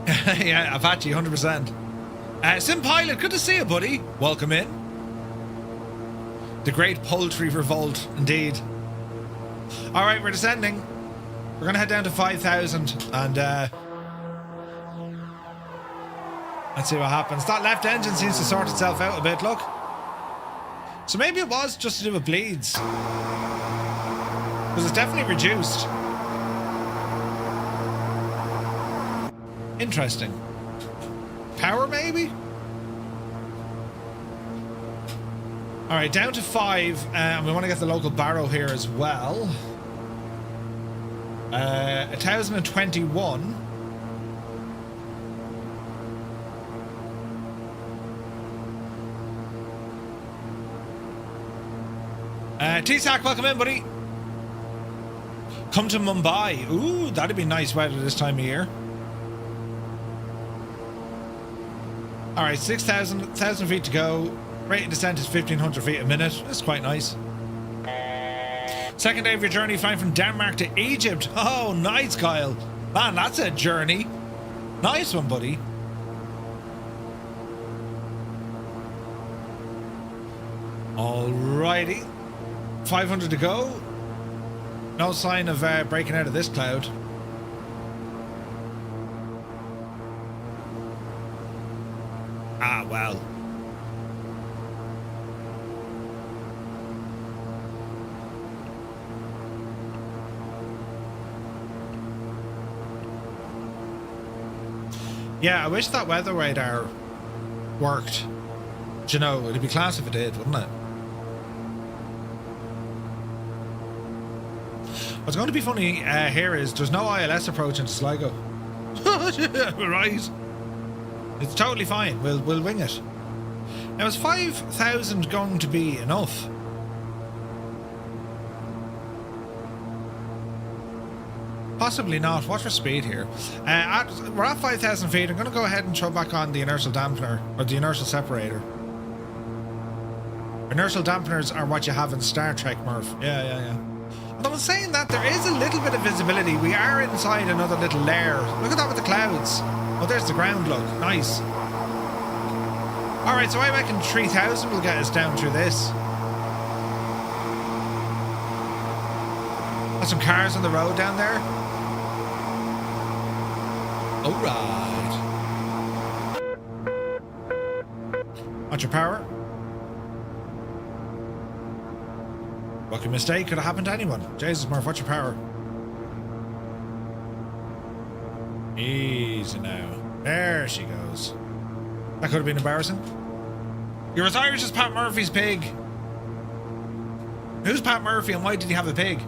Yeah, Apache, 100%. Sim Pilot, good to see you, buddy. Welcome in. The Great Poultry Revolt, indeed. All right, we're descending. We're going to head down to 5,000 and let's see what happens. That left engine seems to sort itself out a bit, look. So maybe it was just to do with bleeds. Because it's definitely reduced. Interesting. Power, maybe? Alright, down to 5. And we want to get the local barrow here as well. 1021. T-Sac, welcome in, buddy. Come to Mumbai. Ooh, that'd be nice weather this time of year. Alright, 1,000 feet to go. Rate of descent is 1,500 feet a minute. That's quite nice. Second day of your journey, flying from Denmark to Egypt. Oh, nice, Kyle. Man, that's a journey. Nice one, buddy. Alrighty. 500 to go. No sign of breaking out of this cloud. Ah, well. Yeah, I wish that weather radar worked. Do you know, it'd be class if it did, wouldn't it? What's going to be funny here is there's no ILS approach into Sligo. Right. It's totally fine. We'll wing it. Now, is 5,000 going to be enough? Possibly not. What's our speed here? We're at 5,000 feet. I'm going to go ahead and throw back on the inertial dampener, or the inertial separator. Inertial dampeners are what you have in Star Trek, Murph. Yeah. But I was saying that there is a little bit of visibility. We are inside another little layer. Look at that with the clouds. Oh, there's the ground, look. Nice. Alright, so I reckon 3,000 will get us down through this. Got some cars on the road down there. Alright. Watch your power. Rookie mistake could have happened to anyone. Jesus, Murph, watch your power. Easy now. There she goes. That could have been embarrassing. You're as Irish as Pat Murphy's pig. Who's Pat Murphy and why did he have a pig?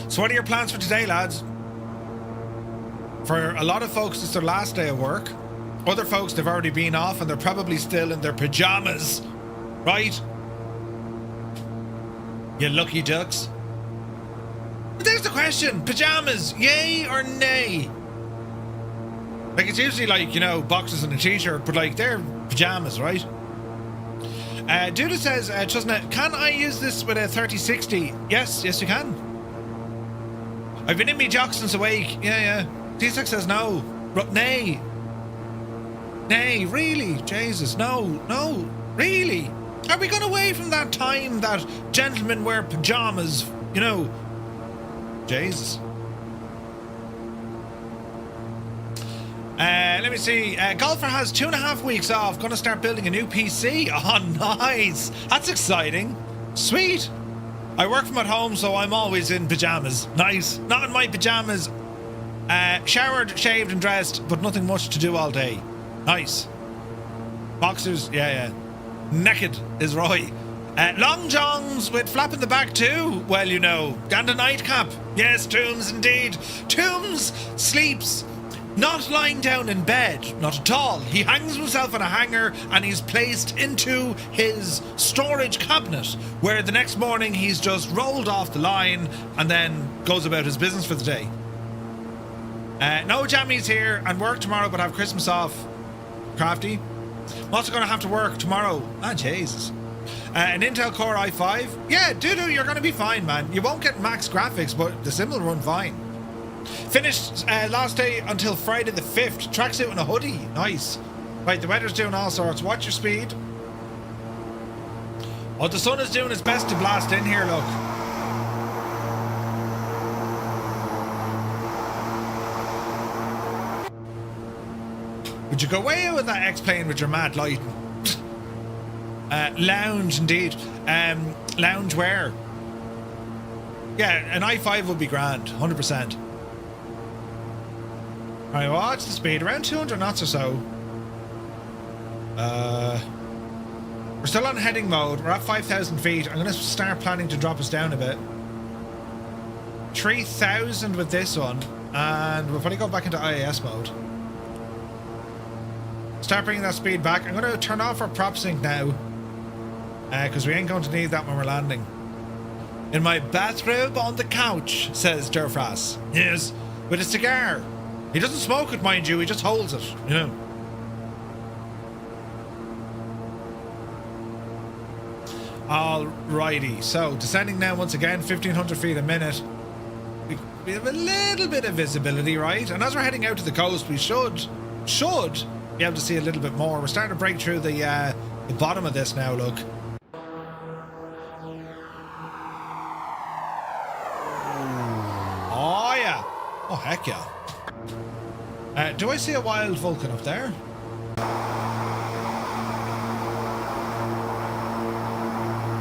So what are your plans for today, lads? For a lot of folks, it's their last day of work. Other folks, they've already been off and they're probably still in their pajamas, right? You lucky ducks. But there's the question, pajamas, yay or nay? Like, it's usually like, you know, boxers and a t-shirt, but like, they're pajamas, right? Duda says, Chusna, can I use this with a 3060? Yes, you can. I've been in me jocks since awake. Yeah. T6 says no. Nay. Nay, really? Jesus, no, really? Are we going away from that time that gentlemen wear pajamas, you know? Jesus. Let me see. Golfer has 2.5 weeks off. Going to start building a new PC. Oh, nice. That's exciting. Sweet. I work from at home, so I'm always in pajamas. Nice. Not in my pajamas. Showered, shaved and dressed, but nothing much to do all day. Nice. Boxers, yeah. Naked is right. Long johns with flap in the back too. Well, you know. And a nightcap. Yes, Toombs indeed. Toombs sleeps not lying down in bed, not at all. He hangs himself in a hanger and he's placed into his storage cabinet, where the next morning he's just rolled off the line and then goes about his business for the day. No jammies here and work tomorrow, but have Christmas off. Crafty. I'm also going to have to work tomorrow. Ah, Jesus. An Intel Core i5. Yeah, Dudu, you're going to be fine, man. You won't get max graphics, but the sim will run fine. Finished last day until Friday the 5th. Tracksuit and a hoodie. Nice. Right, the weather's doing all sorts. Watch your speed. Oh, the sun is doing its best to blast in here, look. Would you go away with that X-Plane with your mad lighting? Lounge, indeed. Lounge wear. Yeah, an i5 would be grand, 100%. Alright, what's the speed? Around 200 knots or so. We're still on heading mode. We're at 5,000 feet. I'm going to start planning to drop us down a bit. 3,000 with this one. And we'll probably go back into IAS mode. Start bringing that speed back. I'm going to turn off our prop sync now. Because we ain't going to need that when we're landing. In my bathrobe on the couch, says Durfras. Yes, with a cigar. He doesn't smoke it, mind you, he just holds it, you know. Alrighty, so descending now once again, 1,500 feet a minute. We have a little bit of visibility, right? And as we're heading out to the coast, we should be able to see a little bit more. We're starting to break through the bottom of this now, look. Oh, yeah. Oh, heck yeah. Do I see a wild Vulcan up there?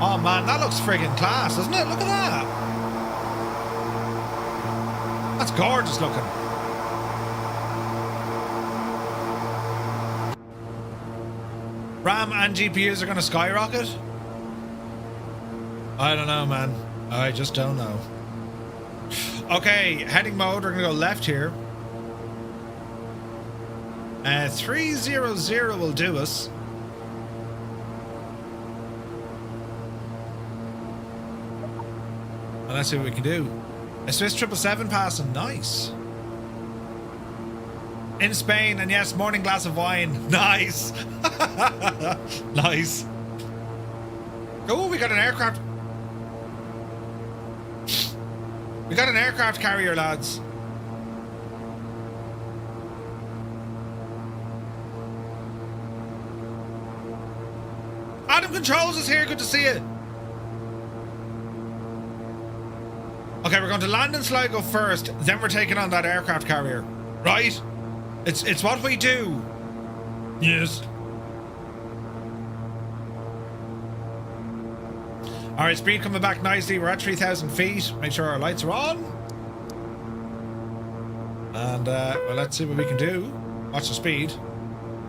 Oh man, that looks friggin' class, doesn't it? Look at that. That's gorgeous looking. RAM and GPUs are going to skyrocket? I don't know, man. I just don't know. Okay, heading mode. We're going to go left here. 300 will do us. And let's see what we can do. A Swiss 777 passing. Nice. In Spain, and yes, morning glass of wine. Nice. Nice. Oh, we got an aircraft. We got an aircraft carrier, lads. Adam Controls is here. Good to see you. Okay, we're going to land in Sligo first, then we're taking on that aircraft carrier. Right? It's what we do. Yes. Alright, speed coming back nicely. We're at 3,000 feet. Make sure our lights are on. And, well, let's see what we can do. Watch the speed.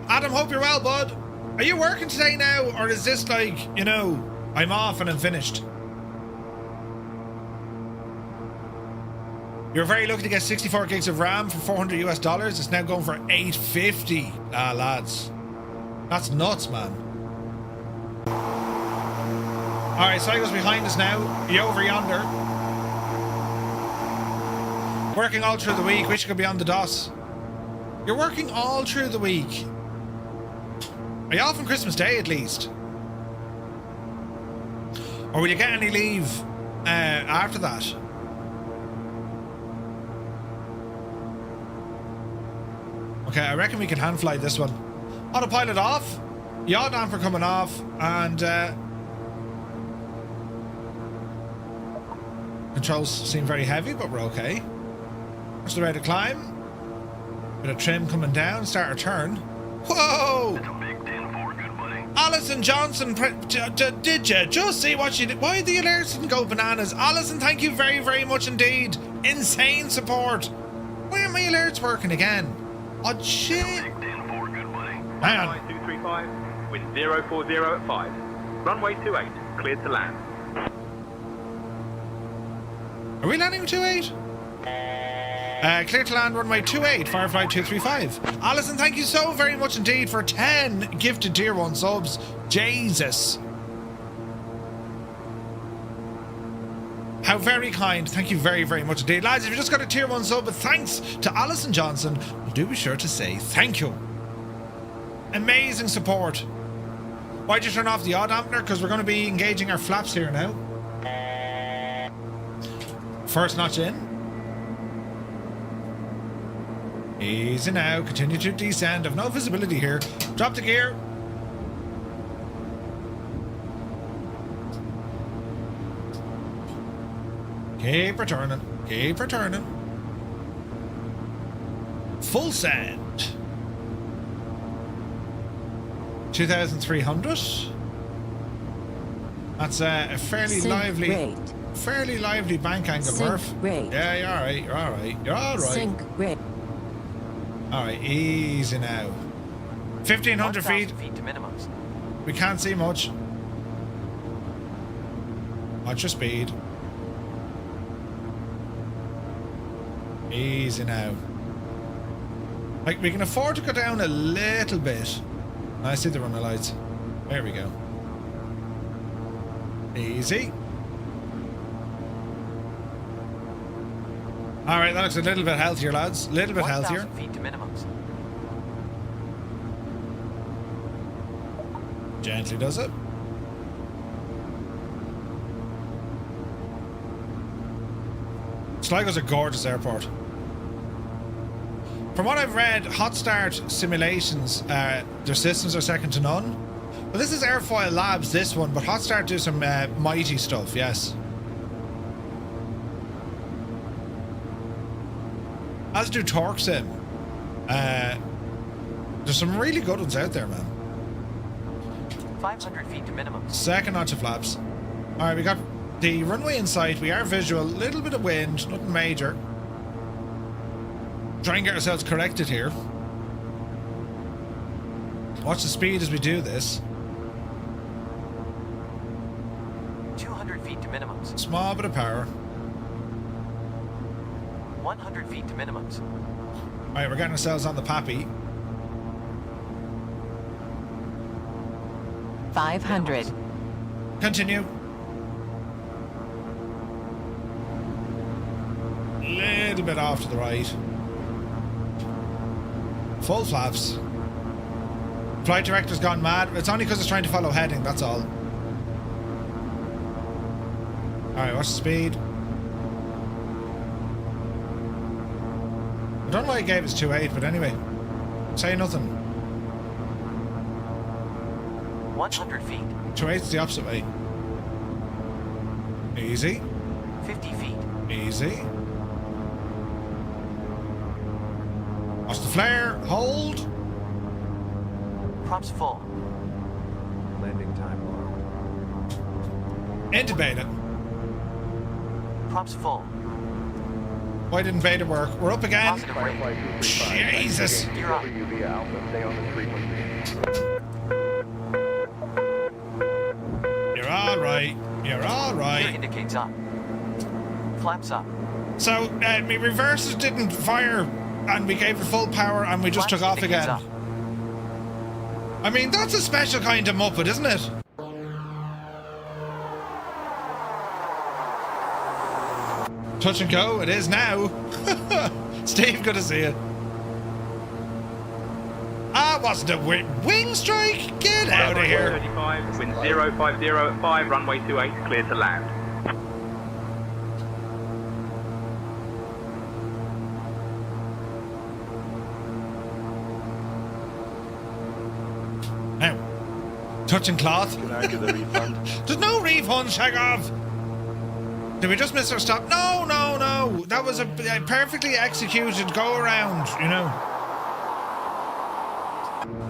Adam, hope you're well, bud. Are you working today now, or is this like, you know, I'm off and I'm finished? You're very lucky to get 64 gigs of RAM for $400 US. It's now going for $850. Ah, lads. That's nuts, man. Alright, Sligo's behind us now. He over yonder. Working all through the week. Wish you could be on the DOS. You're working all through the week. Are you off on Christmas Day at least? Or will you get any leave after that? Okay, I reckon we can hand fly this one. Autopilot off. Yaw damper coming off. And controls seem very heavy, but we're okay. What's the rate of climb? Bit of trim coming down. Start our turn. Whoa! Alison Johnson, did you just see what she did? Why the alerts didn't go bananas? Alison, thank you very, very much indeed. Insane support. Why aren't my alerts working again? Oh, shit. Hang on. 235, wind 040 at 5. Runway 28, cleared to land. Are we landing 28? Clear to land runway 28, Firefly 235. Alison, thank you so very much indeed for 10 gifted tier 1 subs. Jesus. How very kind. Thank you very, very much indeed. Lads, if you just got a tier 1 sub, but thanks to Alison Johnson, do be sure to say thank you. Amazing support. Why'd you turn off the yaw dampener? Because we're going to be engaging our flaps here now. First notch in. Easy now. Continue to descend. I've no visibility here. Drop the gear. Keep returning. Keep returning. Full send. 2,300. That's a fairly Sync lively... rate. Fairly lively bank angle, Sync Murph. rate. Yeah, you're alright. You're alright. You're alright. Sync rate. Alright, easy now. 1,500 feet. feet to minimums. We can't see much. Watch your speed. Easy now. Like, we can afford to go down a little bit. I see the runner lights. There we go. Easy. Alright, that looks a little bit healthier, lads. A little bit healthier. 1,000 feet to minimums. Gently does it. Sligo's a gorgeous airport. From what I've read, hot start simulations, their systems are second to none. Well, this is AirfoilLabs, this one, but hot start do some mighty stuff, yes. As do Torque Sim. There's some really good ones out there, man. 500 feet to minimums. Second notch of flaps. Alright, we got the runway in sight. We are visual. Little bit of wind, nothing major. Try and get ourselves corrected here. Watch the speed as we do this. 200 feet to minimums. Small bit of power. 100 feet to minimums. Alright, we're getting ourselves on the pappy. 500. Continue. Little bit off to the right. Full flaps. Flight director's gone mad. It's only because it's trying to follow heading, that's all. Alright, watch the speed. I don't know why he gave us 2.8, but anyway. Say nothing. 100 feet. 2.8 is the opposite way. Easy. 50 feet. Easy. Watch the flare. Hold. Props full. Landing time low. Into beta. Props full. Why didn't beta work? We're up again. Positive rate. Firefly 235. Jesus. You're up. WV Alpha, stay on the frequency. You're alright. You're Gear alright. indicates up. Flaps up. So, my reversers didn't fire, and we gave it full power, and we just took off Flaps again. indicates I mean, that's a special kind of Muppet, isn't it? Touch and go, it is now. Steve, good to see you. Ah, wasn't a wing strike? Get out of here. 35, wind 050 at 5, runway 28, clear to land. Now, touching cloth. Can I get the refund? There's no refund, Shagov. Did we just miss our stop? No, no, no. That was a perfectly executed go around, you know.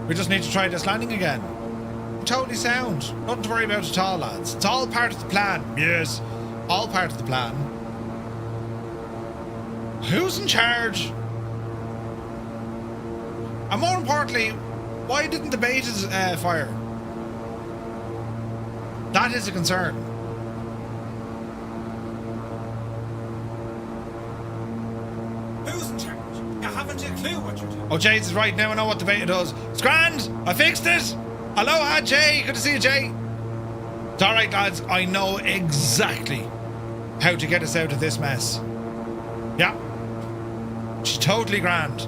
We just need to try this landing again. Totally sound. Nothing to worry about at all, lads. It's all part of the plan. Yes, all part of the plan. Who's in charge? And more importantly, why didn't the betas fire? That is a concern. Who's in charge? You haven't a clue what you're doing. Oh, Jay's is right now. I know what the beta does. It's grand. I fixed it. Aloha, Jay. Good to see you, Jay. It's all right, lads. I know exactly how to get us out of this mess. Yeah. She's totally grand.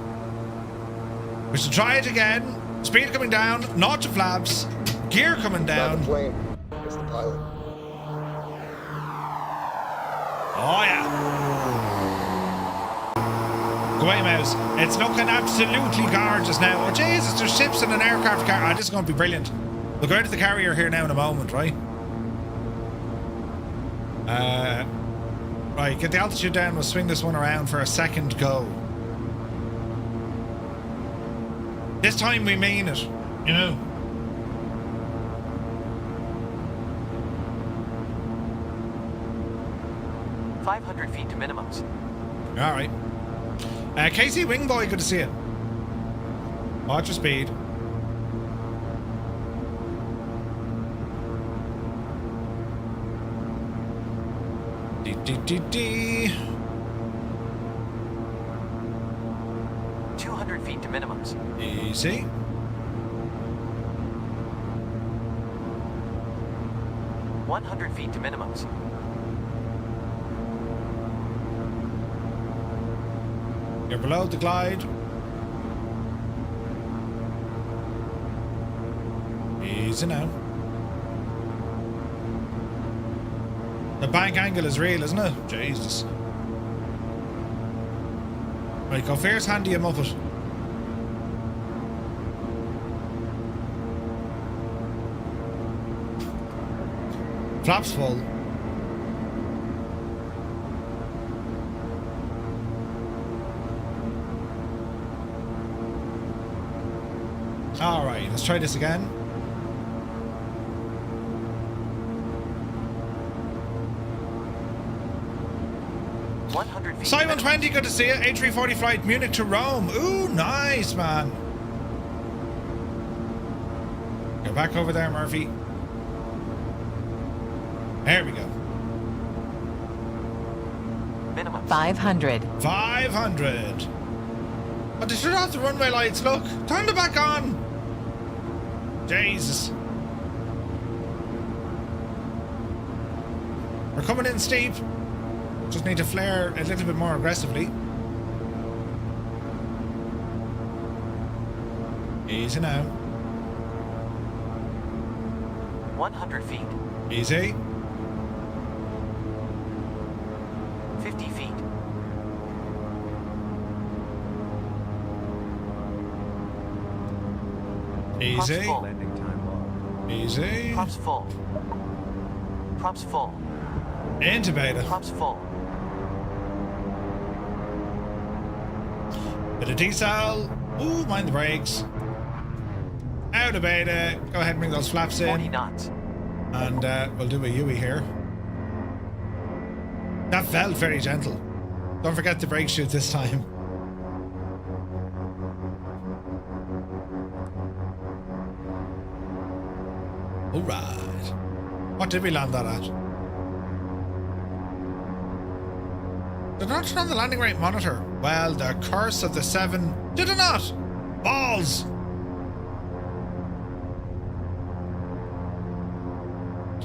We should try it again. Speed coming down, not to flaps. Gear coming down. Not the plane. It's the pilot. Oh yeah. Go away, mouse. It's looking absolutely gorgeous now. Oh Jesus, there's ships and an aircraft carrier. Ah, this is going to be brilliant. We'll go out to the carrier here now in a moment, right? Right, get the altitude down. We'll swing this one around for a second go. This time we mean it, you know. up. 500 feet to minimums. All right. Casey Wingboy, good to see you. Watch your speed. D. 200 feet to minimums. Easy. $100 feet to minimums. You're below the glide. Easy now. The bank angle is real, isn't it? Jesus. Right, go fierce handy him up it. Flaps full. All right, let's try this again. Simon 20, good to see you. A340 flight Munich to Rome. Ooh, nice, man. Go back over there, Murphy. There we go. Minimum. 500. 500. But they should have the runway lights. Look, turn them back on. Jesus. We're coming in steep. Just need to flare a little bit more aggressively. Easy now. 100 feet. Easy. 50 feet. Easy. Props full. Landing time log. Easy. Props full. Props full. Into beta. Props full. Bit of diesel. Ooh, mind the brakes. Out of beta. Go ahead and bring those flaps 40 in. knots. And we'll do a Yui here. That felt very gentle. Don't forget the brake shoot this time. Alright. What did we land that at? Did not turn on the landing rate monitor. Well, the curse of the 7. Did it not? Balls!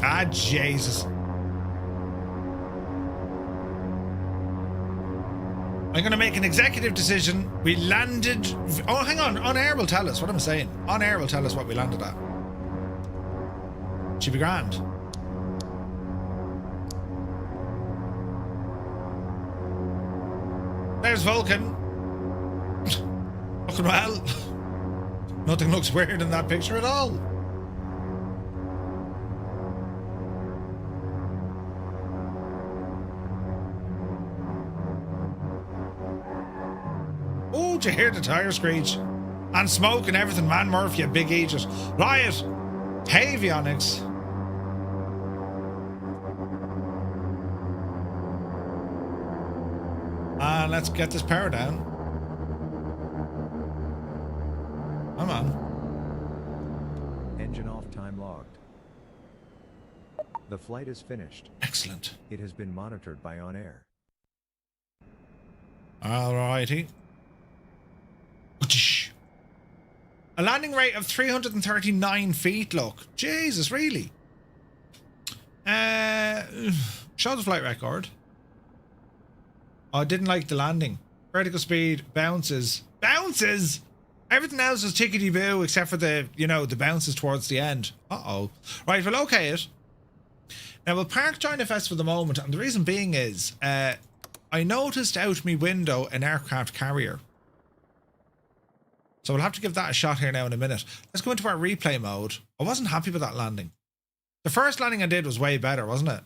Ah, Jesus. I'm going to make an executive decision. We landed... Oh, hang on. OnAir will tell us. What am I saying? OnAir will tell us what we landed at. Should be grand. There's Vulcan. Looking well. Nothing looks weird in that picture at all. Oh, did you hear the tire screech? And smoke and everything, man. Murphy, you big Aegis. Riot. Avionics. Let's get this power down. Come on. Engine off, time logged. The flight is finished. Excellent. It has been monitored by OnAir. Alrighty. A landing rate of 339 feet, look. Jesus, really? Show the flight record. Oh, I didn't like the landing. Vertical speed, bounces. Bounces! Everything else is tickety-boo except for the, you know, the bounces towards the end. Uh-oh. Right, we'll okay it. Now, we'll park China Fest for the moment, and the reason being is, I noticed out my window an aircraft carrier. So we'll have to give that a shot here now in a minute. Let's go into our replay mode. I wasn't happy with that landing. The first landing I did was way better, wasn't it?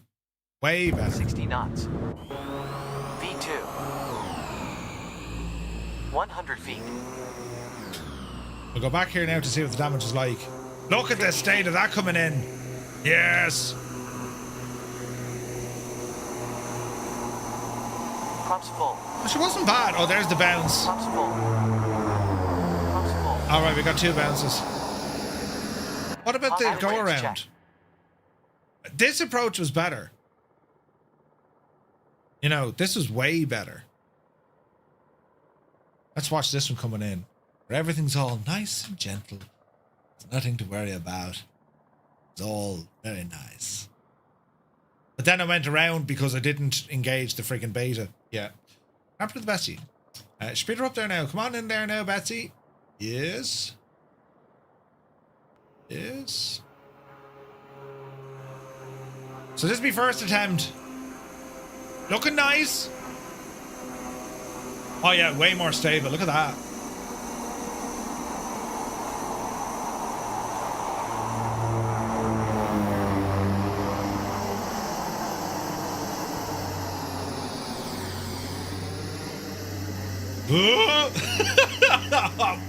Way better. 60 knots. V2. 100 feet. We'll go back here now to see what the damage is like. Look at the state of that coming in. Yes. Props full. She wasn't bad. Oh, there's the bounce. Props full. Props full. All right, we got 2 bounces. What about the go around? This approach was better. You know, this was way better. Let's watch this one coming in, where everything's all nice and gentle. There's nothing to worry about. It's all very nice. But then I went around because I didn't engage the freaking beta. Yeah. After the Betsy. Speed her up there now. Come on in there now, Betsy. Yes. Yes. So this is my first attempt. Looking nice. Oh yeah, way more stable. Look at that.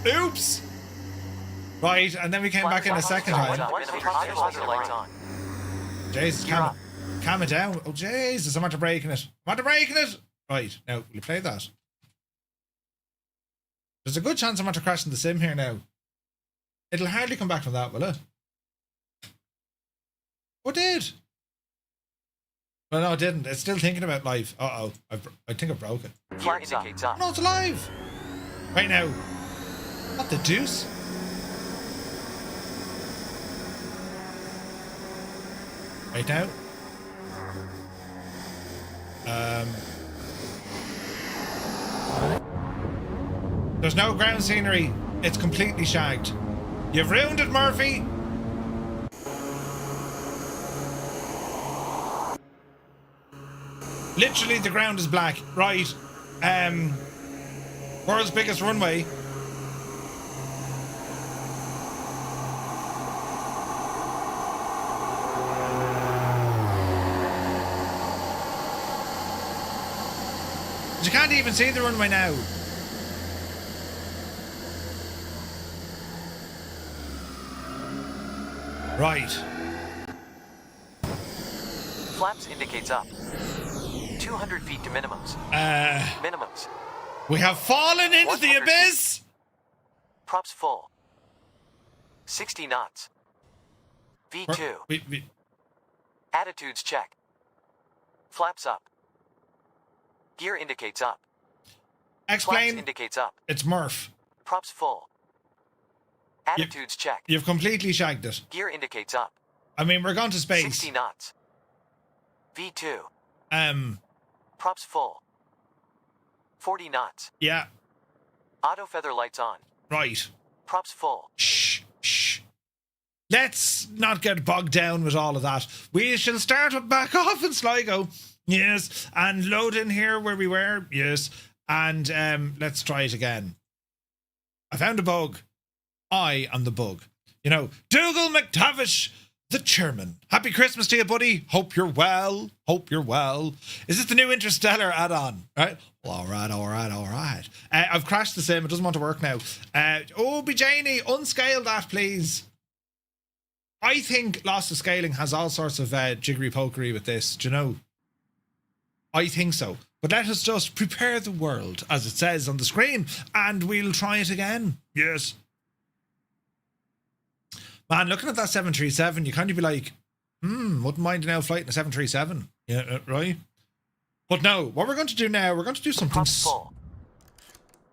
Oops. Right, and then we came back in a second time. Jesus, calm it down. Oh, Jesus, I'm after breaking it. I'm after breaking it. Right, now, will you play that? There's a good chance I'm after crashing the sim here now. It'll hardly come back from that, will it? Oh, it did. Well, no, it didn't. It's still thinking about life. Uh-oh. I think I broke it. Flight indicates up. No, it's alive. Right now. What the deuce? Right now. There's no ground scenery. It's completely shagged. You've ruined it, Murphy. Literally, the ground is black. Right. World's biggest runway. You can't even see the runway now. Right. Flaps indicates up. 200 feet to minimums. Minimums. We have fallen into the abyss. Props full. 60 knots. V2. Attitudes check. Flaps up. Gear indicates up. Explain. Flaps indicates up. It's Murph. Props full. Attitudes check. You've completely shagged it. Gear indicates up. I mean, we're going to space. 60 knots. V2. Props full. 40 knots. Yeah. Auto feather lights on. Right. Props full. Shh. Let's not get bogged down with all of that. We shall start with back off in Sligo. Yes. And load in here where we were. Yes. And let's try it again. I found a bug. I am the bug. You know, Dougal McTavish, the chairman. Happy Christmas to you, buddy. Hope you're well. Is this the new Interstellar add-on? Right? Well, all right. I've crashed the sim. It doesn't want to work now. Bijani, unscale that, please. I think Lost of Scaling has all sorts of jiggery-pokery with this. Do you know? I think so. But let us just prepare the world, as it says on the screen, and we'll try it again. Yes. Man, looking at that 737, you kind of be like, wouldn't mind now flighting a 737. Yeah, right? But no, what we're going to do now, we're going to do something... Full.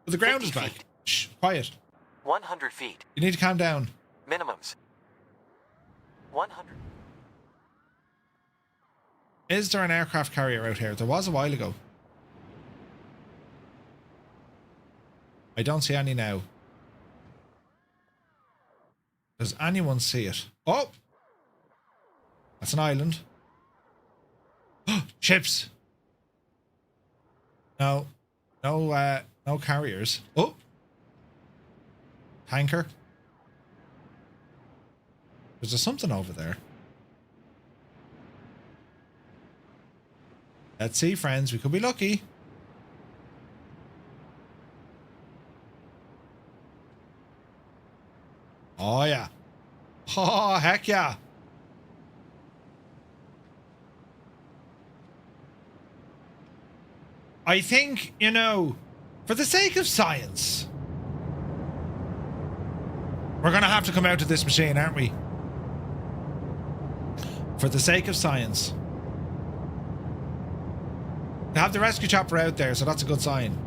The ground is back. Shh, quiet. 100 feet. You need to calm down. Minimums. 100. Is there an aircraft carrier out here? There was a while ago. I don't see any now. Does anyone see it? Oh! That's an island. Ships! No carriers. Oh! Tanker. Is there something over there? Let's see, friends. We could be lucky. Oh, yeah. Oh, heck yeah. I think, you know, for the sake of science, we're going to have to come out to this machine, aren't we? For the sake of science. They have the rescue chopper out there, so that's a good sign.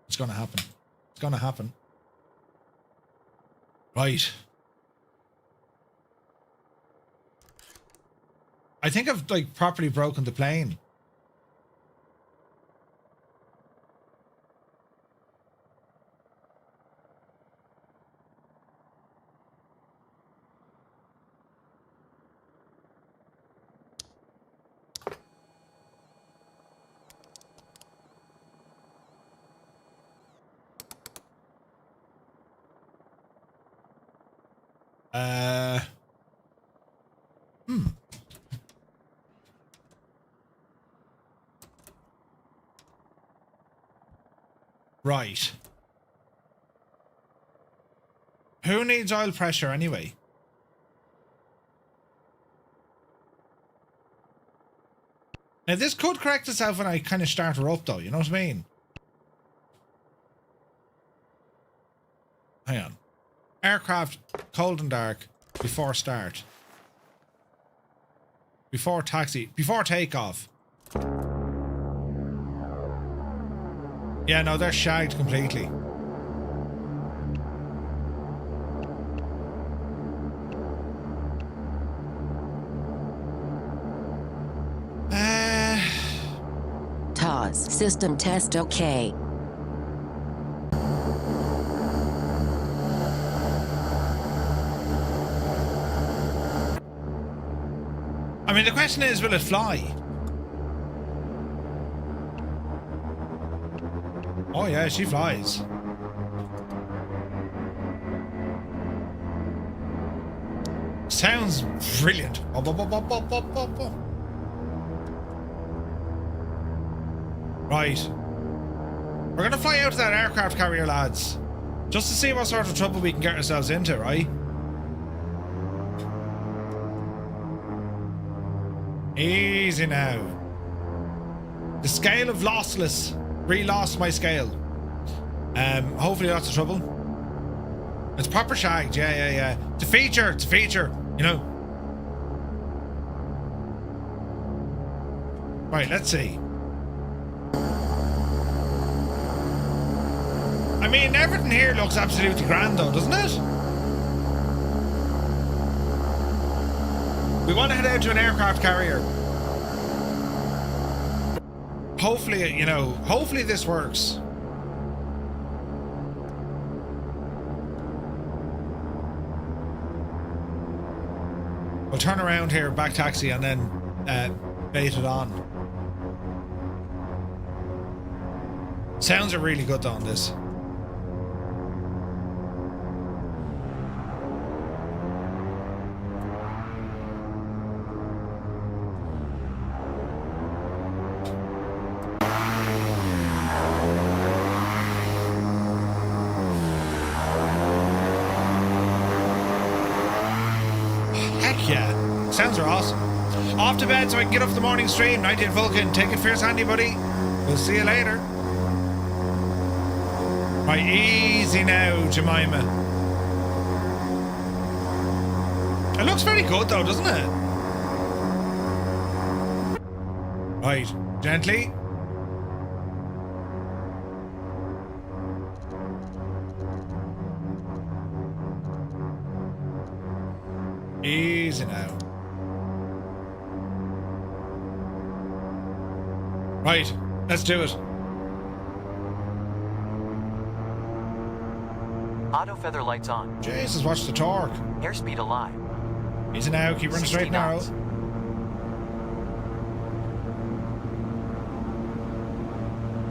It's going to happen. It's going to happen. Right. I think I've, like, properly broken the plane. Right. Who needs oil pressure anyway? Now this could correct itself when I kind of start her up though, you know what I mean? Hang on. Aircraft, cold and dark, before start. Before taxi, before takeoff. Yeah, no, they're shagged completely. TOS system test okay. I mean, the question is, will it fly? Oh yeah, she flies. Sounds brilliant. Right. We're gonna fly out to that aircraft carrier, lads. Just to see what sort of trouble we can get ourselves into, right? Easy now. The scale of lossless. Re-lost my scale. Hopefully lots of trouble. It's proper shagged, yeah. It's a feature, you know. Right, let's see. I mean, everything here looks absolutely grand though, doesn't it? We want to head out to an aircraft carrier. Hopefully, you know, hopefully this works. We'll turn around here, back taxi, and then bait it on. Sounds are really good though on this. Sounds are awesome. Off to bed so I can get off the morning stream. 19 Vulcan, take it fierce handy, buddy. We'll see you later. Right, easy now, Jemima. It looks very good though, doesn't it? Right, gently. Easy now. Right, let's do it. Auto feather lights on. Jesus, watch the torque. Airspeed alive. Easy now, keep running straight and narrow.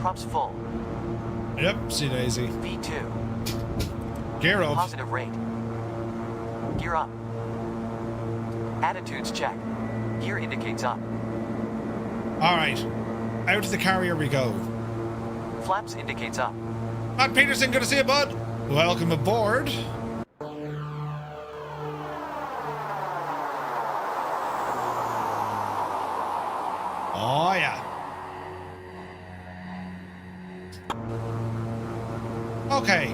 Props full. Yep, see daisy. V2. Gear up. Positive rate. Gear up. Attitudes check. Gear indicates up. Alright. Out of the carrier we go. Flaps indicates up. Matt Peterson, good to see you, bud. Welcome aboard. Oh, yeah. Okay.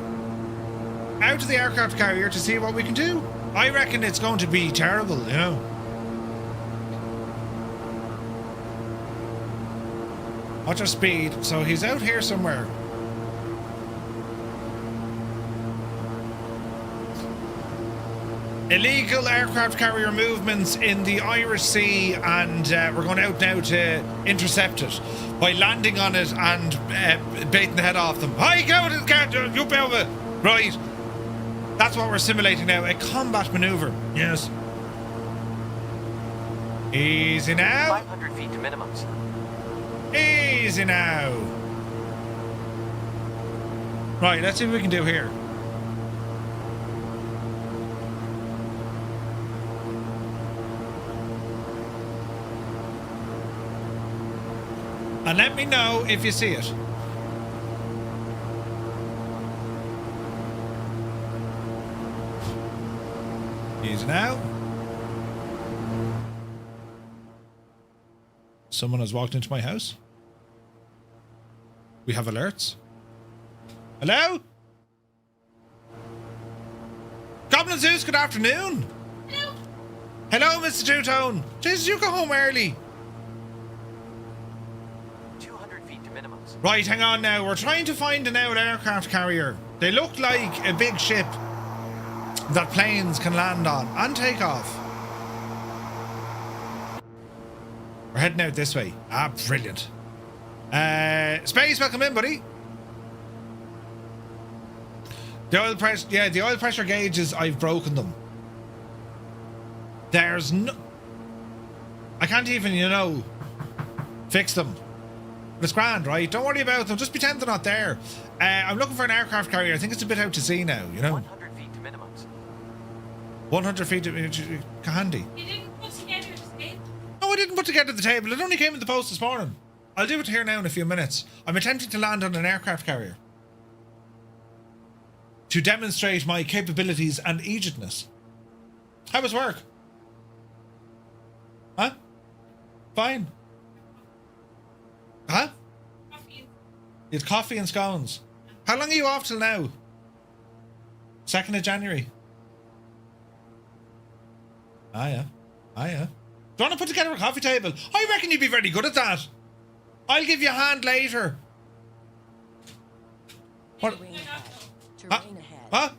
Out of the aircraft carrier to see what we can do. I reckon it's going to be terrible, you know. Watch our speed. So he's out here somewhere. Illegal aircraft carrier movements in the Irish Sea, and we're going out now to intercept it by landing on it and baiting the head off them. Hi, you over. Right. That's what we're simulating now. A combat maneuver. Yes. Easy now. 500 feet to minimums. Easy now. Right, let's see what we can do here. And let me know if you see it. Easy now. Someone has walked into my house. We have alerts. Hello? Goblin Zeus, good afternoon. Hello. Hello, Mr. Two-Tone. Jesus, you go home early. 200 feet to minimums. Right, hang on now. We're trying to find an out aircraft carrier. They look like a big ship that planes can land on and take off. We're heading out this way. Ah, brilliant. Space, welcome in, buddy. The oil pressure, yeah, the oil pressure gauges, I've broken them. There's no... I can't even, you know, fix them. But it's grand, right? Don't worry about them. Just pretend they're not there. I'm looking for an aircraft carrier. I think it's a bit out to sea now, you know. 100 feet to minimums. 100 feet to... handy. You didn't put together the table? No, I didn't put together the table. It only came in the post this morning. I'll do it here now in a few minutes. I'm attempting to land on an aircraft carrier to demonstrate my capabilities and agedness. How was work? Huh? Fine. Huh? Coffee. You had coffee and scones. How long are you off till now? 2nd of January. Ah, yeah. Ah, yeah. Do you want to put together a coffee table? I reckon you'd be very good at that. I'll give you a hand later. What? Terrain ahead. Huh? Terrain ahead. What?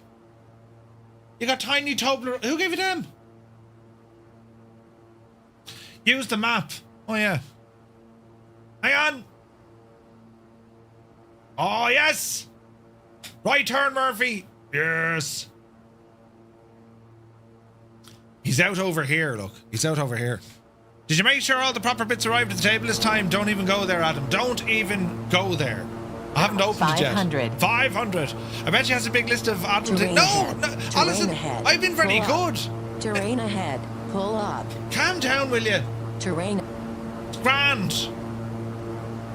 You got tiny Tobler. Who gave you them? Use the map. Oh, yeah. Hang on. Oh, yes. Right turn, Murphy. Yes. He's out over here, look. He's out over here. Did you make sure all the proper bits arrived at the table this time? Don't even go there, Adam. Don't even go there. I haven't opened it yet. 500. 500. I bet she has a big list of adult things. No, no. Alison, ahead. I've been very good. Terrain ahead. Pull up. Calm down, will you? Terrain. Grand.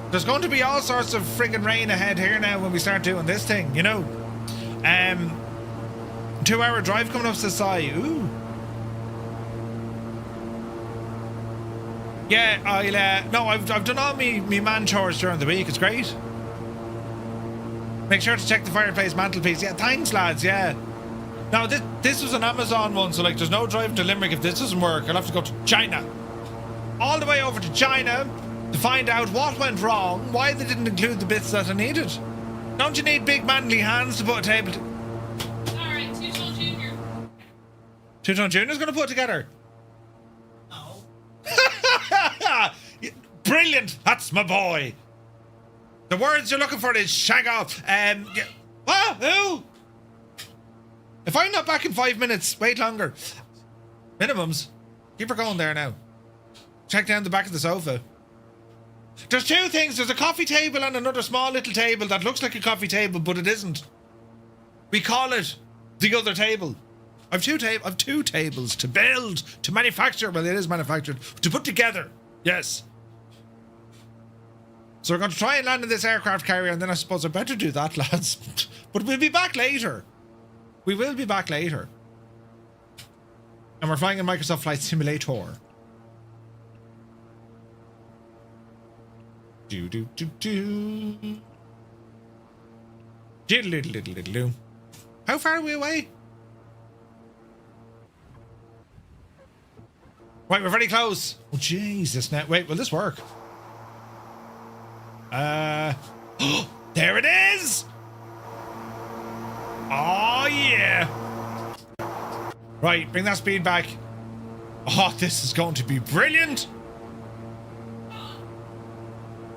There's going to be all sorts of friggin' rain ahead here now when we start doing this thing, you know. 2-hour drive coming up to the side. Ooh. Yeah, I've done all me man chores during the week. It's great. Make sure to check the fireplace mantelpiece. Yeah, thanks, lads. Yeah. Now this was an Amazon one, so like, there's no driving to Limerick if this doesn't work. I'll have to go to China, all the way over to China, to find out what went wrong, why they didn't include the bits that I needed. Don't you need big manly hands to put a table? Alright, Two-Tone Junior. Two-Tone Junior's going to put it together. No. Brilliant. That's my boy. The words you're looking for is shag off. What? Who? If I'm not back in 5 minutes, wait longer. Minimums. Keep her going there now. Check down the back of the sofa. There's two things. There's a coffee table and another small little table that looks like a coffee table, but it isn't. We call it the other table. I've two tables to build, to manufacture. Well, it is manufactured. To put together. Yes. So we're going to try and land in this aircraft carrier, and then I suppose I better do that, lads. But we'll be back later. We will be back later. And we're flying in Microsoft Flight Simulator. Do do do do. Diddle diddle diddle diddle. How far are we away? Right, we're very close. Oh Jesus! Now, wait, will this work? There it is! Oh yeah! Right, bring that speed back. Oh, this is going to be brilliant!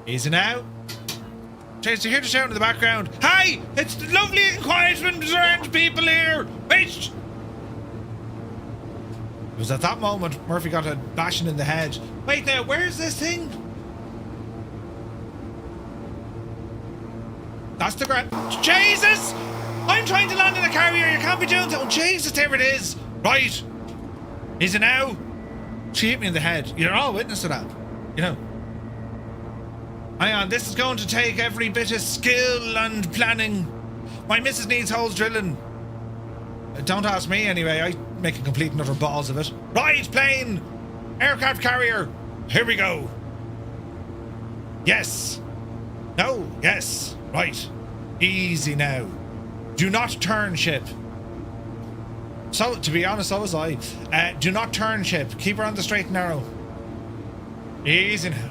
Easy now. Chase, you hear the shout in the background. Hey! It's lovely and quiet when there's people here! Wait! It was at that moment Murphy got a bashing in the head. Wait now, where's this thing? That's the ground. Jesus! I'm trying to land in a carrier. You can't be doing that. Oh, Jesus, there it is. Right. Is it now? She hit me in the head. You're all witness to that. You know. Hang on. This is going to take every bit of skill and planning. My missus needs holes drilling. Don't ask me anyway. I make a complete and utter balls of it. Right, plane. Aircraft carrier. Here we go. Yes. No. Yes. Right. Easy now. Do not turn ship. So, to be honest, so was I. Do not turn ship. Keep her on the straight and narrow. Easy now.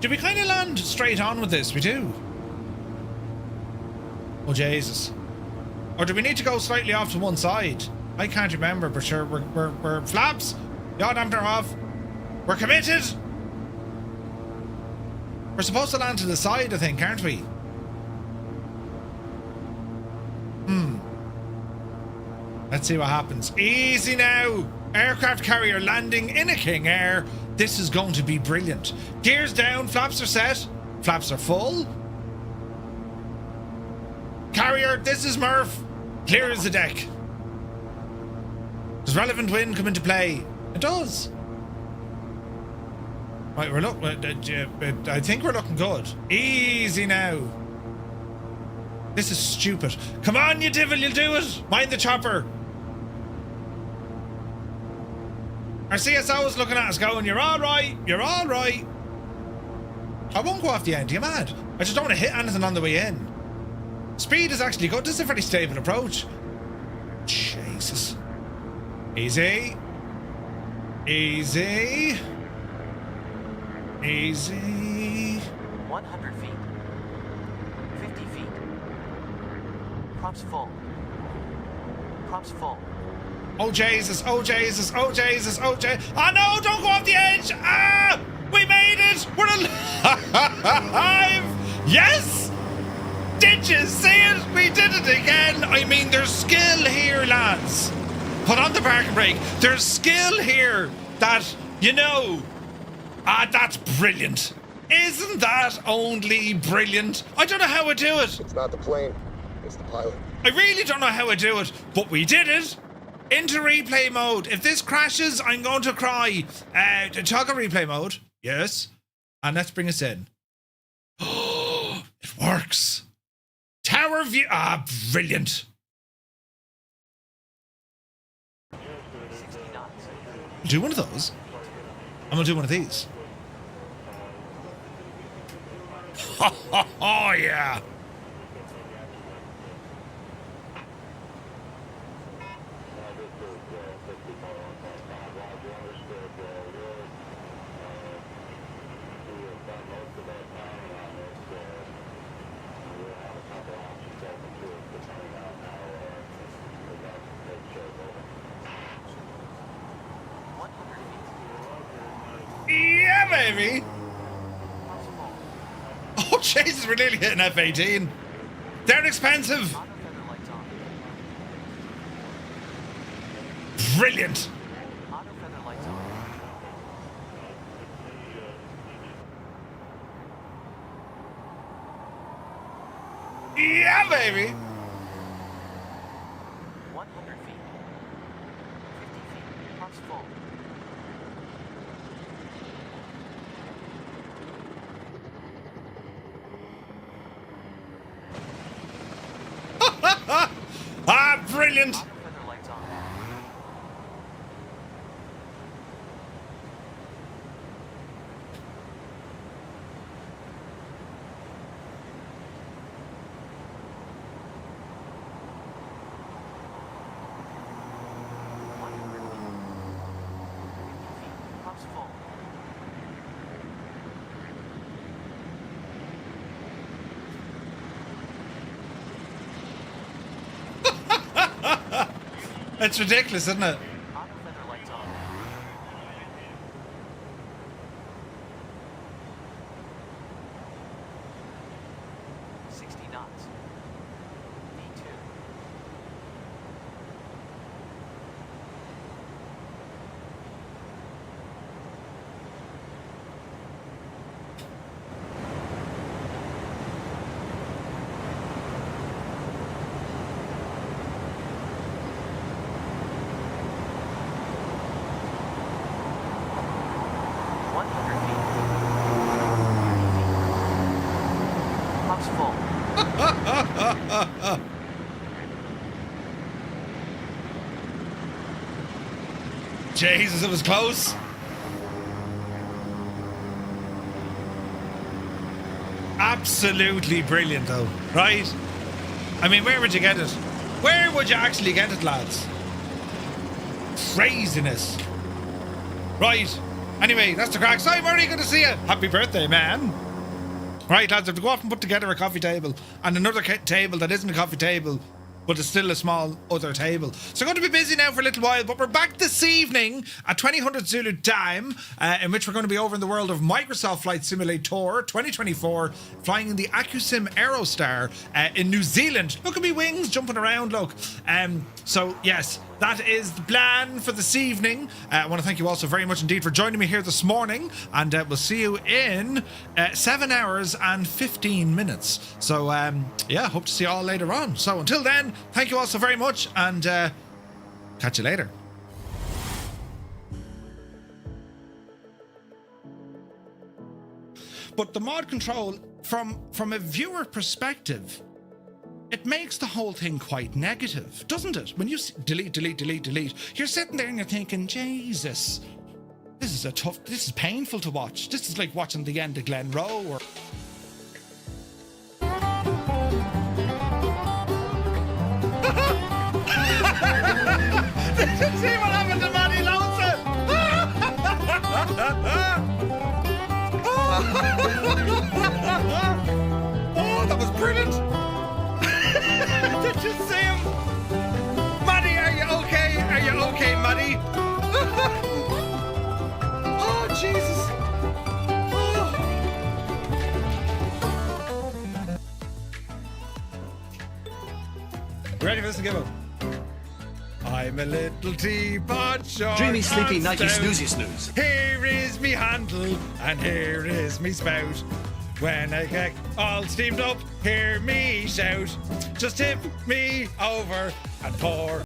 Do we kind of land straight on with this? We do. Oh, Jesus. Or do we need to go slightly off to one side? I can't remember, but sure, we're flaps. Yaw damper off. We're committed. We're supposed to land to the side, I think, aren't we? Let's see what happens. Easy now. Aircraft carrier landing in a King Air. This is going to be brilliant. Gears down. Flaps are set. Flaps are full. Carrier, this is Murph. Clear as the deck. Does relevant wind come into play? It does. Right, I think we're looking good. Easy now. This is stupid. Come on, you devil, you'll do it. Mind the chopper. Our CSO is looking at us going, you're all right. You're all right. I won't go off the end. Are you mad? I just don't want to hit anything on the way in. Speed is actually good. This is a very stable approach. Jesus. Easy. Easy. Easy. 100 feet. 50 feet. Props full. Props full. Oh Jesus, oh Jesus, oh Jesus, oh Jesus. Oh no, don't go off the edge. Ah, we made it. We're alive. Yes. Did you see it? We did it again. I mean, there's skill here, lads. Put on the parking brake. There's skill here that, you know. Ah, that's brilliant. Isn't that only brilliant? I don't know how I do it. It's not the plane, it's the pilot. I really don't know how I do it, but we did it. Into replay mode. If this crashes, I'm going to cry. Toggle replay mode. Yes. And let's bring us in. Oh, it works. Tower view. Ah, brilliant. 60 knots. Do one of those. I'm going to do one of these. Oh, yeah. Yeah, baby. Oh, Jesus, we're nearly hitting F-18. They're expensive. Auto feather lights on. Brilliant. Auto feather lights on. Yeah, baby. 100 feet. 50 feet. Props full. Ah, brilliant. Auto feather lights on. Props full. It's ridiculous, isn't it? Auto feather lights on. Knots. V2. Jesus, it was close. Absolutely brilliant, though, right? I mean, where would you get it? Where would you actually get it, lads? Craziness. Right. Anyway, that's the crack. So, Murray, good to see you. Happy birthday, man. Right, lads, I have to go off and put together a coffee table and another table that isn't a coffee table, but it's still a small other table. So I'm going to be busy now for a little while, but we're back this evening at 2000 Zulu time, in which we're going to be over in the world of Microsoft Flight Simulator 2024, flying in the AccuSim Aerostar in New Zealand. Look at me wings jumping around, look. So yes, that is the plan for this evening. I want to thank you all so very much indeed for joining me here this morning, and we'll see you in 7 hours and 15 minutes. So yeah, hope to see you all later on. So until then, thank you all so very much, and catch you later. But the mod control, from a viewer perspective, it makes the whole thing quite negative, doesn't it? When you delete, you're sitting there and you're thinking, Jesus, this is painful to watch. This is like watching the end of Glen Rowe or... Did you see what happened to Matty Lonesome? Oh, that was brilliant. Did you see him? Matty, are you okay? Are you okay, Matty? Oh, Jesus. Ready for this to give up? I'm a little teapot short. Dreamy, sleepy, and nighty, stout. snoozy, snooze. Here is me handle, and here is me spout. When I get all steamed up, hear me shout. Just tip me over and pour